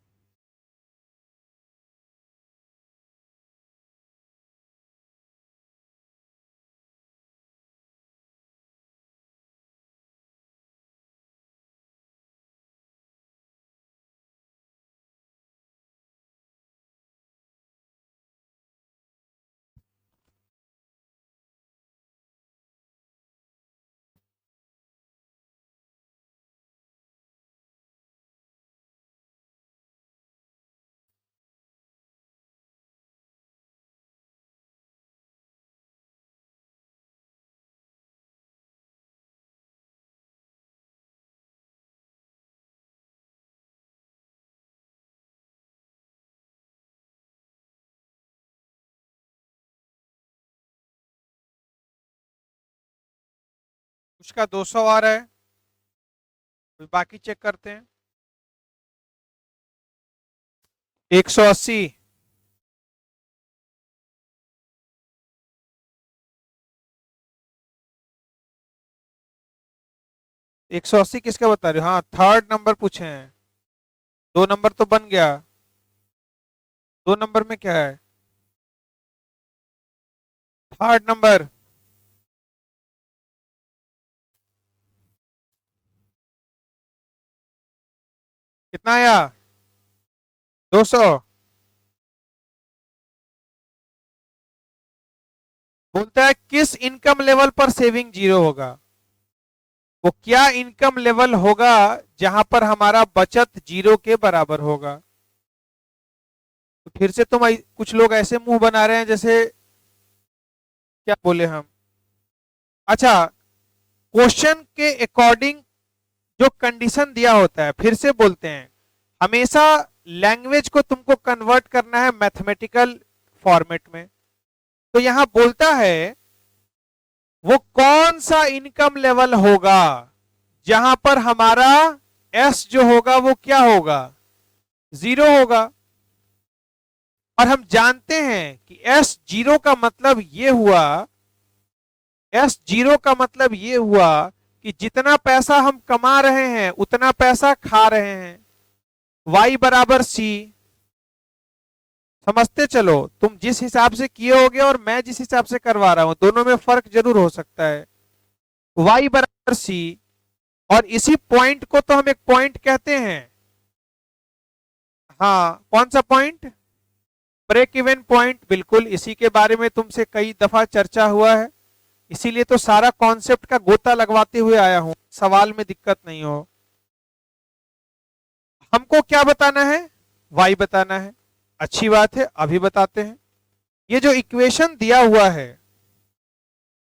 कुछ का 200 आ रहा है, बाकी चेक करते हैं। 180, 180 किसका बता रहे हो, हाँ थर्ड नंबर पूछे हैं। 2 नंबर तो बन गया, 2 नंबर में क्या है, थर्ड नंबर, कितना आया? 200। बोलता है किस इनकम लेवल पर सेविंग जीरो होगा? वो क्या इनकम लेवल होगा जहां पर हमारा बचत जीरो के बराबर होगा? तो फिर से तुम कुछ लोग ऐसे मुंह बना रहे हैं जैसे क्या बोले हम। अच्छा, क्वेश्चन के अकॉर्डिंग जो कंडीशन दिया होता है, फिर से बोलते हैं, हमेशा लैंग्वेज को तुमको कन्वर्ट करना है मैथमेटिकल फॉर्मेट में। तो यहां बोलता है वो कौन सा इनकम लेवल होगा जहां पर हमारा एस जो होगा वो क्या होगा? जीरो होगा। और हम जानते हैं कि एस जीरो का मतलब ये हुआ, एस जीरो का मतलब ये हुआ कि जितना पैसा हम कमा रहे हैं उतना पैसा खा रहे हैं। y बराबर सी। समझते चलो, तुम जिस हिसाब से किए होगे और मैं जिस हिसाब से करवा रहा हूं दोनों में फर्क जरूर हो सकता है। y बराबर सी, और इसी पॉइंट को तो हम एक पॉइंट कहते हैं। हाँ, कौन सा पॉइंट? Break even point. बिल्कुल, इसी के बारे में तुमसे कई दफा चर्चा हुआ है, इसीलिए तो सारा कॉन्सेप्ट का गोता लगवाते हुए आया हूं, सवाल में दिक्कत नहीं हो। हमको क्या बताना है? y बताना है। अच्छी बात है, अभी बताते हैं। ये जो इक्वेशन दिया हुआ है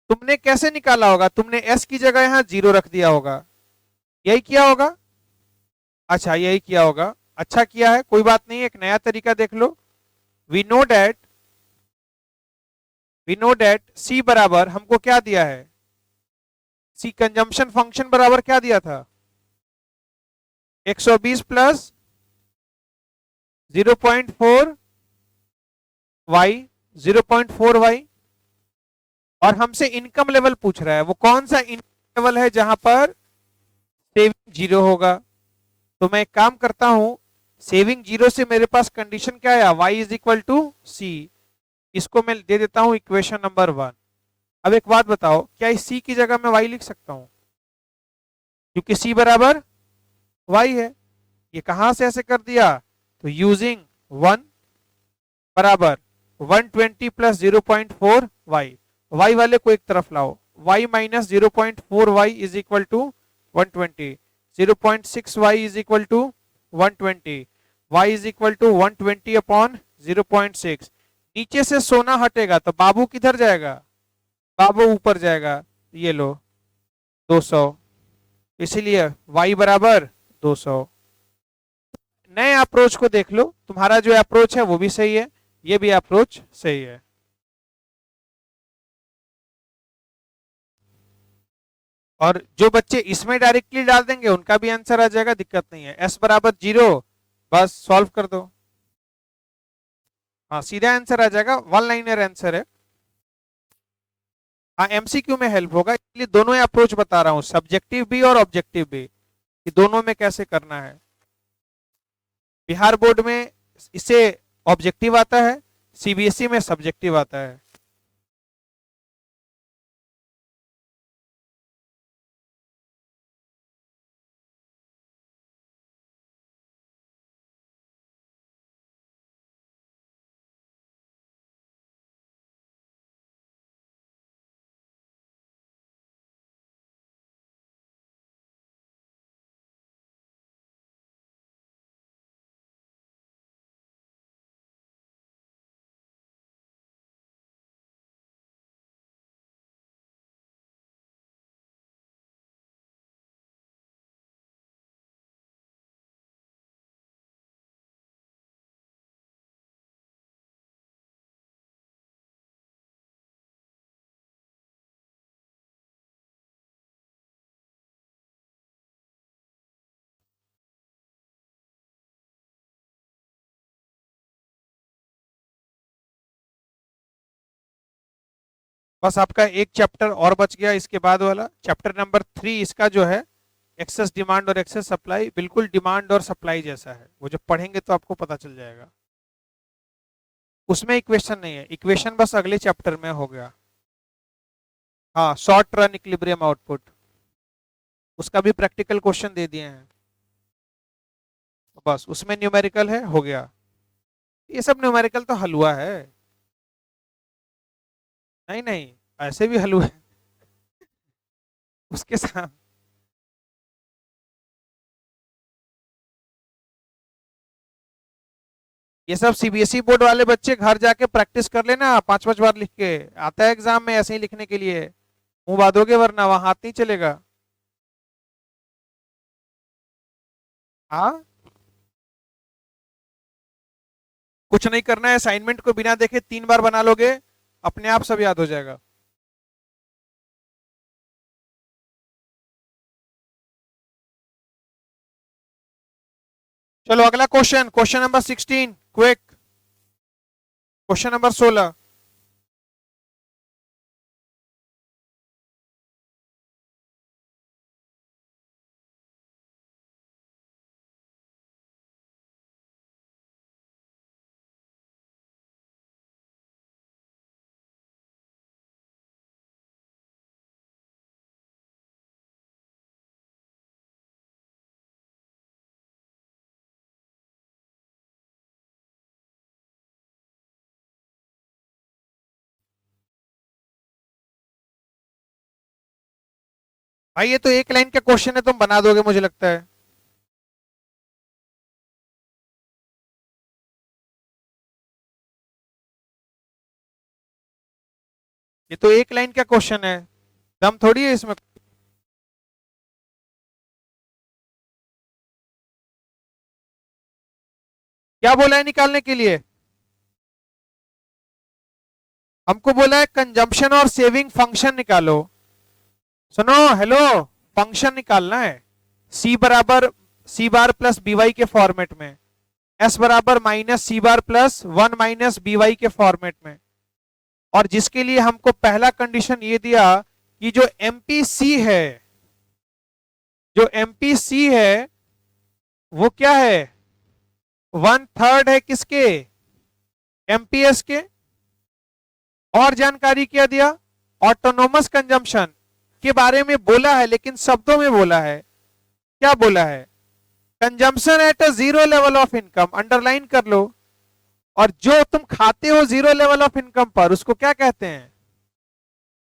तुमने कैसे निकाला होगा? तुमने s की जगह यहां जीरो रख दिया होगा, यही किया होगा। अच्छा, यही किया होगा। अच्छा किया है, कोई बात नहीं, एक नया तरीका देख लो। We know that, we know that c बराबर हमको क्या दिया है? c कंजम्पशन फंक्शन बराबर क्या दिया था? 120 प्लस 0.4 y, 0.4 y। और हमसे इनकम लेवल पूछ रहा है, वो कौन सा इनकम लेवल है जहां पर सेविंग जीरो होगा? तो मैं एक काम करता हूं, सेविंग जीरो से मेरे पास कंडीशन क्या आया? y इज इक्वल टू सी। इसको मैं दे देता हूं इक्वेशन नंबर 1। अब एक बात बताओ, क्या इस c की जगह मैं y लिख सकता हूं? क्योंकि c बराबर y है। ये कहां से ऐसे कर दिया? तो यूजिंग 1 बराबर 120 प्लस 0.4 y, y वाले को एक तरफ लाओ, y minus 0.4 y is equal to 120, 0.6 y is equal to 120, y is equal to 120 upon 0.6। नीचे से सोना हटेगा तो बाबू किधर जाएगा? बाबू ऊपर जाएगा। ये लो 200, इसीलिए y बराबर 200। नए अप्रोच को देख लो, तुम्हारा जो अप्रोच है वो भी सही है, ये भी अप्रोच सही है। और जो बच्चे इसमें डायरेक्टली डाल देंगे उनका भी आंसर आ जाएगा, दिक्कत नहीं है। s बराबर जीरो, बस सॉल्व कर दो। हाँ, सीधा आंसर आ जाएगा, वन लाइनर आंसर है। हाँ, एमसीक्यू में हेल्प होगा, इसलिए दोनों अप्रोच बता रहा हूं, सब्जेक्टिव भी और ऑब्जेक्टिव भी, कि दोनों में कैसे करना है। बिहार बोर्ड में इसे ऑब्जेक्टिव आता है, सीबीएसई में सब्जेक्टिव आता है। बस आपका एक चैप्टर और बच गया, इसके बाद वाला चैप्टर नंबर 3, इसका जो है एक्सेस डिमांड और एक्सेस सप्लाई, बिल्कुल डिमांड और सप्लाई जैसा है, वो जब पढ़ेंगे तो आपको पता चल जाएगा। उसमें इक्वेशन नहीं है, इक्वेशन बस अगले चैप्टर में हो गया। हाँ, शॉर्ट रन इक्विलिब्रियम आउटपुट, उसका भी प्रैक्टिकल क्वेश्चन दे दिए हैं। बस उसमें न्यूमेरिकल है, हो गया। ये सब न्यूमेरिकल तो हलवा है। नहीं नहीं, ऐसे भी हलवा है उसके साथ। ये सब सीबीएसई बोर्ड वाले बच्चे घर जाके प्रैक्टिस कर लेना, 5-5 बार लिख के आता है एग्जाम में ऐसे ही लिखने के लिए। मुंह बांधोगे वरना वहां हाथ नहीं चलेगा। हाँ, कुछ नहीं करना है, असाइनमेंट को बिना देखे 3 बार बना लोगे, अपने आप सब याद हो जाएगा। चलो अगला question, question number 16, quick. Question number 16। भाई ये तो एक लाइन का क्वेश्चन है, तुम बना दोगे मुझे लगता है। ये तो एक लाइन का क्वेश्चन है, दम थोड़ी है इसमें। क्या बोला है निकालने के लिए? हमको बोला है कंजम्पशन और सेविंग फंक्शन निकालो। सुनो, हेलो, फंक्शन निकालना है। सी बराबर सी बार प्लस बी वाई के फॉर्मेट में, एस बराबर माइनस सी बार प्लस 1 बी वाई के फॉर्मेट में। और जिसके लिए हमको पहला कंडीशन ये दिया कि जो एमपीसी है, जो एमपीसी है वो क्या है, 1/3 है किसके, एमपीएस के। और जानकारी क्या दिया, ऑटोनोमस कंजम्पशन के बारे में बोला है, लेकिन शब्दों में बोला है। क्या बोला है, consumption at a zero level of income, underline कर लो। और जो तुम खाते हो जीरो लेवल ऑफ इनकम पर, उसको क्या कहते हैं,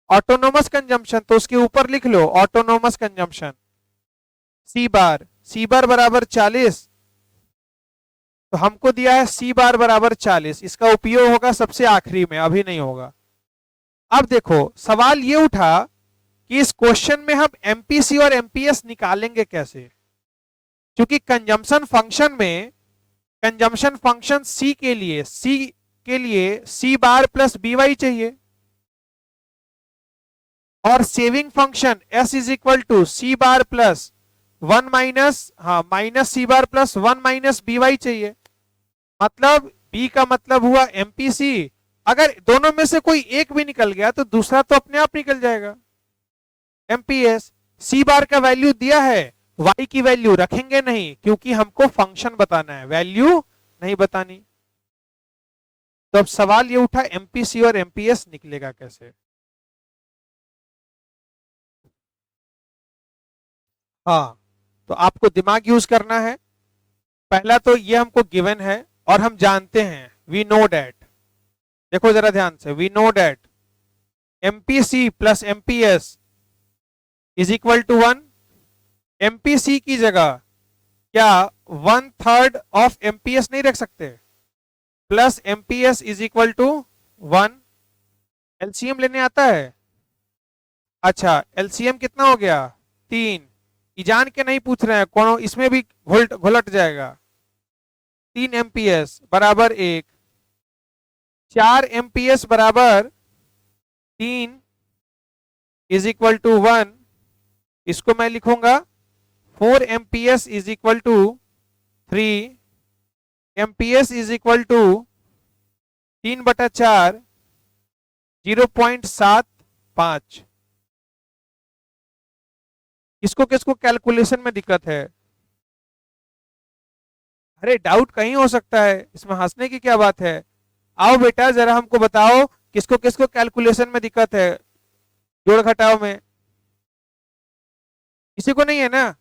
ऑटोनोमस कंजम्पशन। तो उसके ऊपर लिख लो ऑटोनोमस कंजम्पशन। सी बार बराबर 40, तो हमको दिया है सी बार बराबर 40। इसका उपयोग होगा सबसे आखिरी में, अभी नहीं होगा। अब देखो सवाल ये उठा कि इस क्वेश्चन में हम एमपीसी और एमपीएस निकालेंगे कैसे, क्योंकि कंजम्पशन फंक्शन में, कंजम्पशन फंक्शन सी के लिए c bar plus B y चाहिए, और saving function s is equal to c bar plus 1 c bar plus 1 b y चाहिए। मतलब बी का मतलब हुआ एमपीसी। अगर दोनों में से कोई एक भी निकल गया तो दूसरा तो अपने आप निकल जाएगा, एमपीएस। सी बार का वैल्यू दिया है, वाई की वैल्यू रखेंगे नहीं, क्योंकि हमको फंक्शन बताना है, वैल्यू नहीं बतानी। तो अब सवाल ये उठा एमपीसी और एमपीएस निकलेगा कैसे। हाँ, तो आपको दिमाग यूज करना है। पहला तो ये हमको गिवन है और हम जानते हैं, वी नो डैट, देखो जरा ध्यान से, we know that MPC plus MPS is equal to 1। MPC की जगह क्या 1/3 ऑफ एमपीएस नहीं रख सकते, plus MPS is equal to 1। LCM लेने आता है? अच्छा, एलसीएम कितना हो गया, 3। ये जान के नहीं पूछ रहे हैं, कौन इसमें भी घुलट जाएगा। 3 एमपीएस बराबर 1, 4 एमपीएस बराबर 3 इज इक्वल टू 1। इसको मैं लिखूंगा 4 MPS is equal to 3, MPS is equal to 3/4, 0.75। किसको किसको कैलकुलेशन में दिक्कत है? अरे डाउट कहीं हो सकता है, इसमें हंसने की क्या बात है। आओ बेटा जरा हमको बताओ किसको किसको कैलकुलेशन में दिक्कत है, जोड़ घटाव में? किसी को नहीं है ना?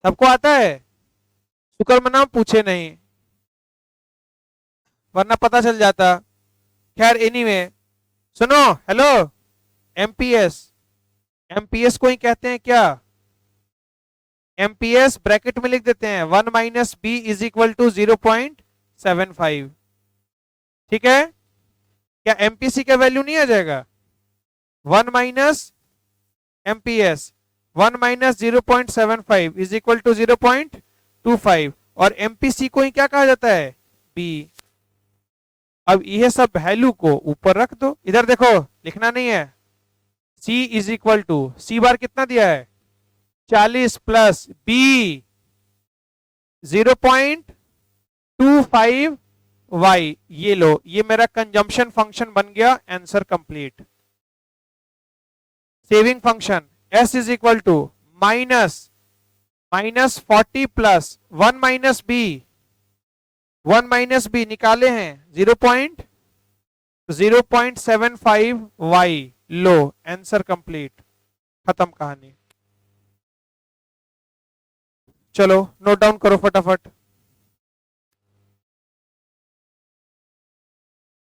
सबको आता है? शुक्र मनाओ पूछे नहीं, वरना पता चल जाता। खैर एनीवे, सुनो, हेलो, एमपीएस, एमपीएस को ही कहते हैं क्या? एमपीएस ब्रैकेट में लिख देते हैं 1 minus b is equal to 0.75। ठीक है? क्या एमपीसी का वैल्यू नहीं आ जाएगा? 1 minus MPS 1 minus 0.75 is equal to 0.25, और एमपीसी को ही क्या कहा जाता है? बी। अब यह सब वैल्यू को ऊपर रख दो, इधर देखो, लिखना नहीं है। C is equal to, c बार कितना दिया है? 40 प्लस बी 0.25 y। ये लो, ये मेरा कंजम्पशन फंक्शन बन गया। Answer complete. Saving function s is equal to minus 40 plus 1 minus b, 1 minus b निकाले हैं 0.75 y। लो, आंसर कंप्लीट, खत्म कहानी। चलो नोट डाउन करो फटाफट।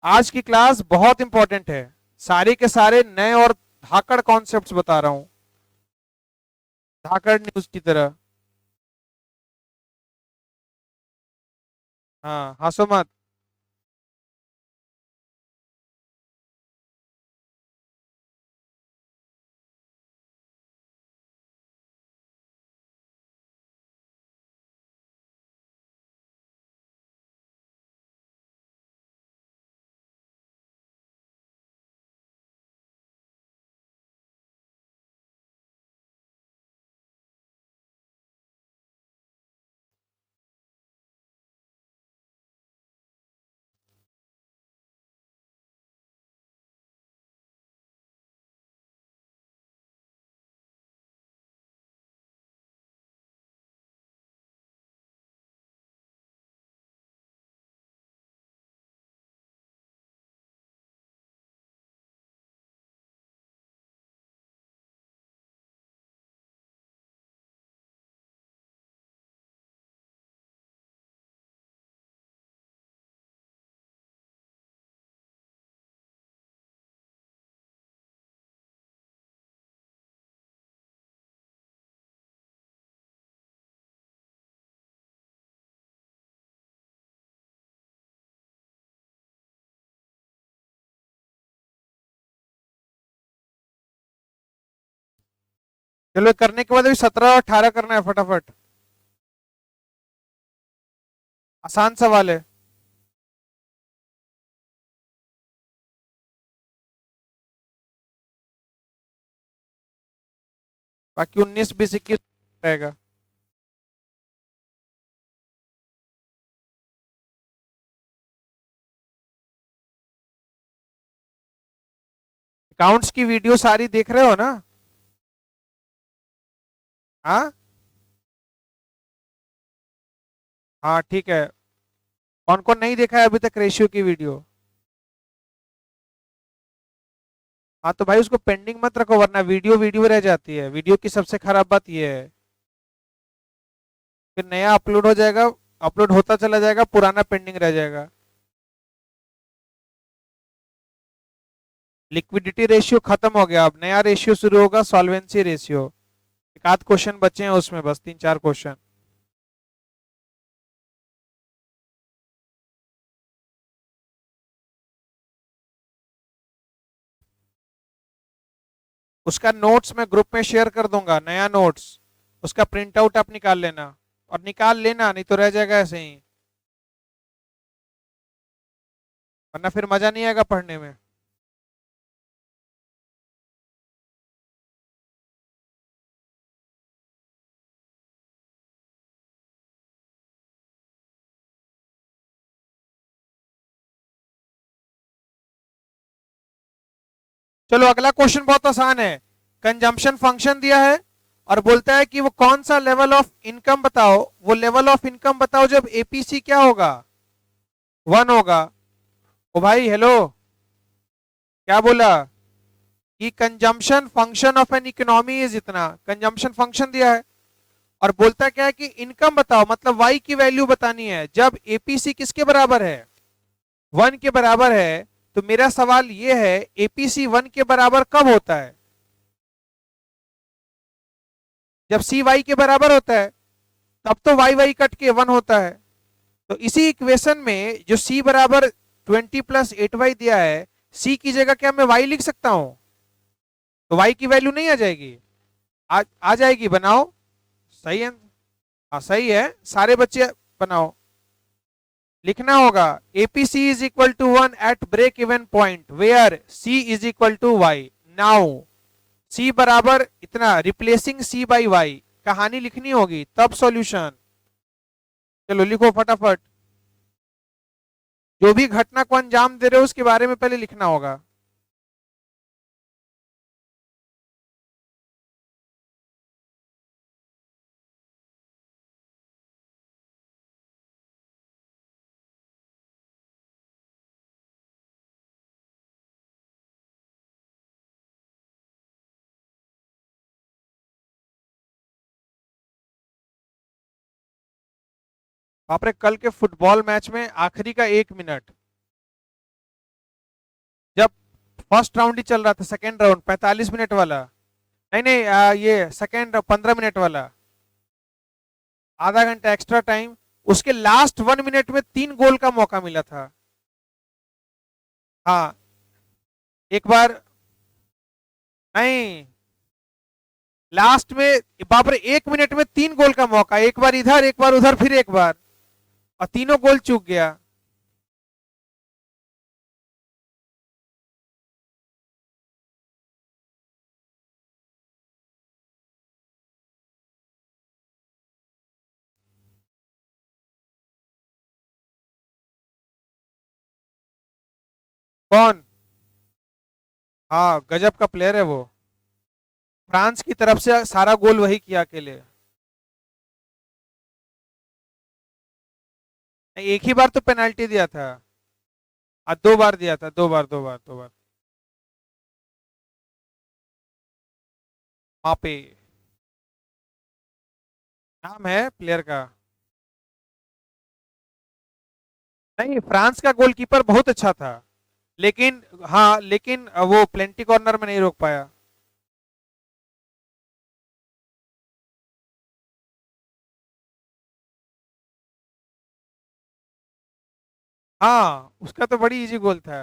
आज की क्लास बहुत इंपॉर्टेंट है, सारे के सारे नए और धाकड़ कॉन्सेप्ट्स बता रहा हूं, धाकड़ न्यूज की तरह। हाँ, हंसो मत। चलो करने के बाद अभी 17 और 18 करना है फटाफट, आसान सवाल है। बाकी 19 20 21 रहेगा। अकाउंट्स की वीडियो सारी देख रहे हो ना? हाँ हाँ, ठीक है। कौन कौन नहीं देखा है अभी तक रेशियो की वीडियो? हाँ तो भाई उसको पेंडिंग मत रखो, वरना वीडियो वीडियो रह जाती है। वीडियो की सबसे खराब बात यह है, फिर नया अपलोड हो जाएगा, अपलोड होता चला जाएगा, पुराना पेंडिंग रह जाएगा। लिक्विडिटी रेशियो खत्म हो गया, अब नया रेशियो शुरू होगा, सॉल्वेंसी रेशियो। एक आध क्वेश्चन बचे हैं उसमें, बस 3 4 क्वेश्चन। उसका नोट्स मैं ग्रुप में शेयर कर दूंगा, नया नोट्स, उसका प्रिंट आउट आप निकाल लेना, और निकाल लेना, नहीं तो रह जाएगा ऐसे ही, वरना फिर मजा नहीं आएगा पढ़ने में। चलो अगला क्वेश्चन बहुत आसान है। कंजम्पशन फंक्शन दिया है और बोलता है कि वो कौन सा लेवल ऑफ इनकम बताओ, वो लेवल ऑफ इनकम बताओ जब एपीसी क्या होगा? 1 होगा। ओ भाई हेलो, क्या बोला? कि consumption function of an economy is इतना, कंजम्पशन फंक्शन दिया है और बोलता क्या है कि इनकम बताओ, मतलब वाई की वैल्यू बतानी है जब एपीसी किसके बराबर है, 1 के बराबर है। तो मेरा सवाल ये है एपीसी 1 के बराबर कब होता है, जब सी वाई के बराबर होता है, तब तो वाई वाई कट के 1 होता है। तो इसी इक्वेशन में जो सी बराबर 20 प्लस 8y दिया है, सी की जगह क्या मैं y लिख सकता हूं, तो y की वैल्यू नहीं आ जाएगी, आ जाएगी, बनाओ। सही है, हाँ सही है, सारे बच्चे बनाओ। लिखना होगा APC is equal to 1 at break even point where c is equal to y. Now c बराबर इतना, रिप्लेसिंग सी बाई वाई, कहानी लिखनी होगी तब सॉल्यूशन। चलो लिखो फटाफट, जो भी घटना को अंजाम दे रहे हो उसके बारे में पहले लिखना होगा। बाप रे, कल के फुटबॉल मैच में आखिरी का 1 मिनट, जब फर्स्ट राउंड ही चल रहा था, सेकेंड राउंड 45 मिनट वाला, नहीं नहीं ये सेकेंड 15 मिनट वाला, आधा घंटा एक्स्ट्रा टाइम, उसके लास्ट 1 मिनट में 3 गोल का मौका मिला था। हाँ एक बार, नहीं लास्ट में, बाप रे 1 मिनट में 3 गोल का मौका, एक बार इधर एक बार उधर फिर एक बार, और तीनों गोल चूक गया। कौन? हाँ गजब का प्लेयर है वो, फ्रांस की तरफ से सारा गोल वही किया अकेले। एक ही बार तो पेनाल्टी दिया था, 2 बार दिया था, 2 बार। वहां पे नाम है प्लेयर का, नहीं फ्रांस का गोलकीपर बहुत अच्छा था, लेकिन हाँ लेकिन वो प्लेंटी कॉर्नर में नहीं रोक पाया। हाँ उसका तो बड़ी इजी गोल था।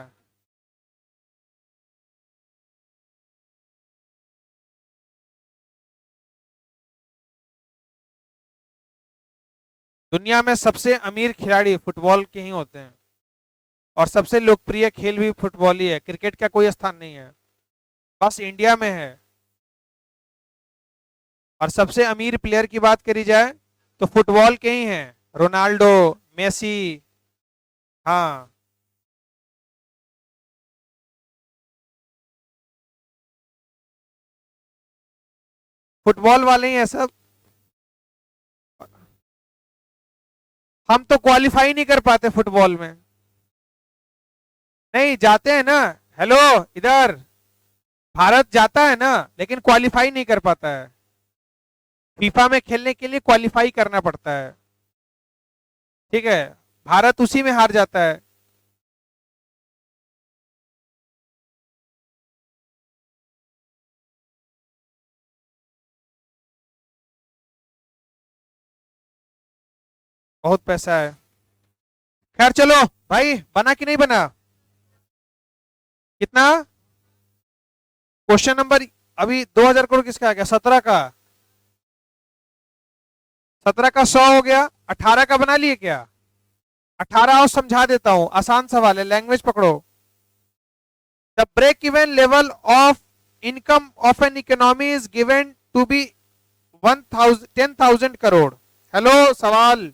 दुनिया में सबसे अमीर खिलाड़ी फुटबॉल के ही होते हैं, और सबसे लोकप्रिय खेल भी फुटबॉल ही है, क्रिकेट का कोई स्थान नहीं है, बस इंडिया में है। और सबसे अमीर प्लेयर की बात करी जाए तो फुटबॉल के ही हैं, रोनाल्डो, मेसी। हाँ फुटबॉल वाले ही हैं सब। हम तो क्वालिफाई नहीं कर पाते फुटबॉल में, नहीं जाते हैं ना, हेलो इधर, भारत जाता है ना लेकिन क्वालिफाई नहीं कर पाता है, फीफा में खेलने के लिए क्वालिफाई करना पड़ता है, ठीक है, भारत उसी में हार जाता है। बहुत पैसा है। खैर चलो भाई, बना कि नहीं बना, कितना क्वेश्चन नंबर, अभी 2000 करोड़ किसका आ गया, 17 का, 17 का 100 हो गया, 18 का बना लिए क्या, 18 और समझा देता हूं, आसान सवाल है, लैंग्वेज पकड़ो। The break even level of income of an economy is given to be 10,000 crore. Hello सवाल,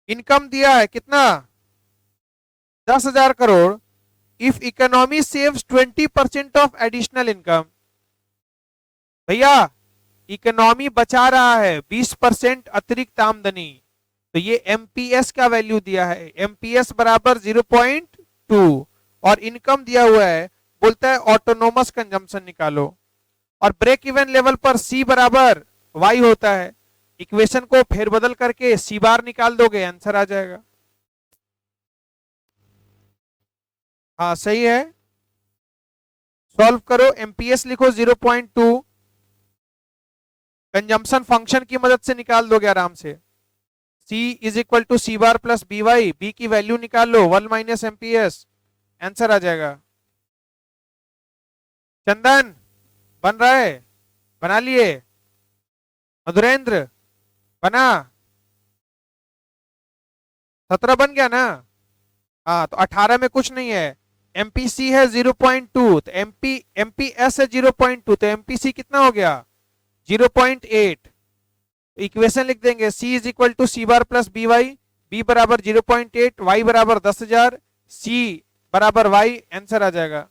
इनकम दिया है कितना, 10,000 crore, if economy saves 20% of additional income, भैया इकोनॉमी बचा रहा है 20% अतिरिक्त आमदनी, तो ये एमपीएस का वैल्यू दिया है, एमपीएस बराबर 0.2, और इनकम दिया हुआ है बोलता है ऑटोनोमस कंजम्पशन निकालो, और ब्रेक इवन लेवल पर सी बराबर वाई होता है। इक्वेशन को फेरबदल करके सी बार निकाल दोगे, आंसर आ जाएगा। हाँ सही है, सॉल्व करो। एमपीएस लिखो 0.2, कंजम्पशन फंक्शन की मदद से निकाल दोगे आराम से। C is equal to c bar plus B y, b की वैल्यू निकाल लो 1 माइनस एमपीएस, आंसर आ जाएगा। चंदन बन रहा है, बना लिए? मधुरेंद्र बना? 17 बन गया ना? हाँ तो 18 में कुछ नहीं है। एमपीसी है 0.2, तो एमपीएस है 0.2, तो एमपीसी कितना हो गया? 0.8। इक्वेशन लिख देंगे C is equal to c bar plus B y, b बराबर 0.8, वाई बराबर 10,000, C बराबर वाई, आंसर आ जाएगा।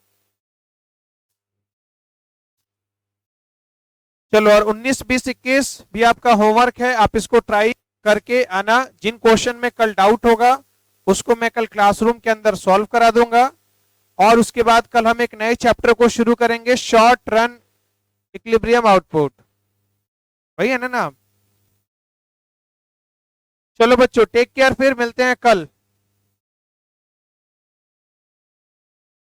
चलो, और 19, 20, 21 भी आपका होमवर्क है, आप इसको ट्राई करके आना। जिन क्वेश्चन में कल डाउट होगा उसको मैं कल क्लासरूम के अंदर सॉल्व करा दूंगा, और उसके बाद कल हम एक नए चैप्टर को शुरू करेंगे, शॉर्ट रन इक्विलिब्रियम आउटपुट। वही है ना नाम? चलो बच्चों, टेक केयर, फिर मिलते हैं कल।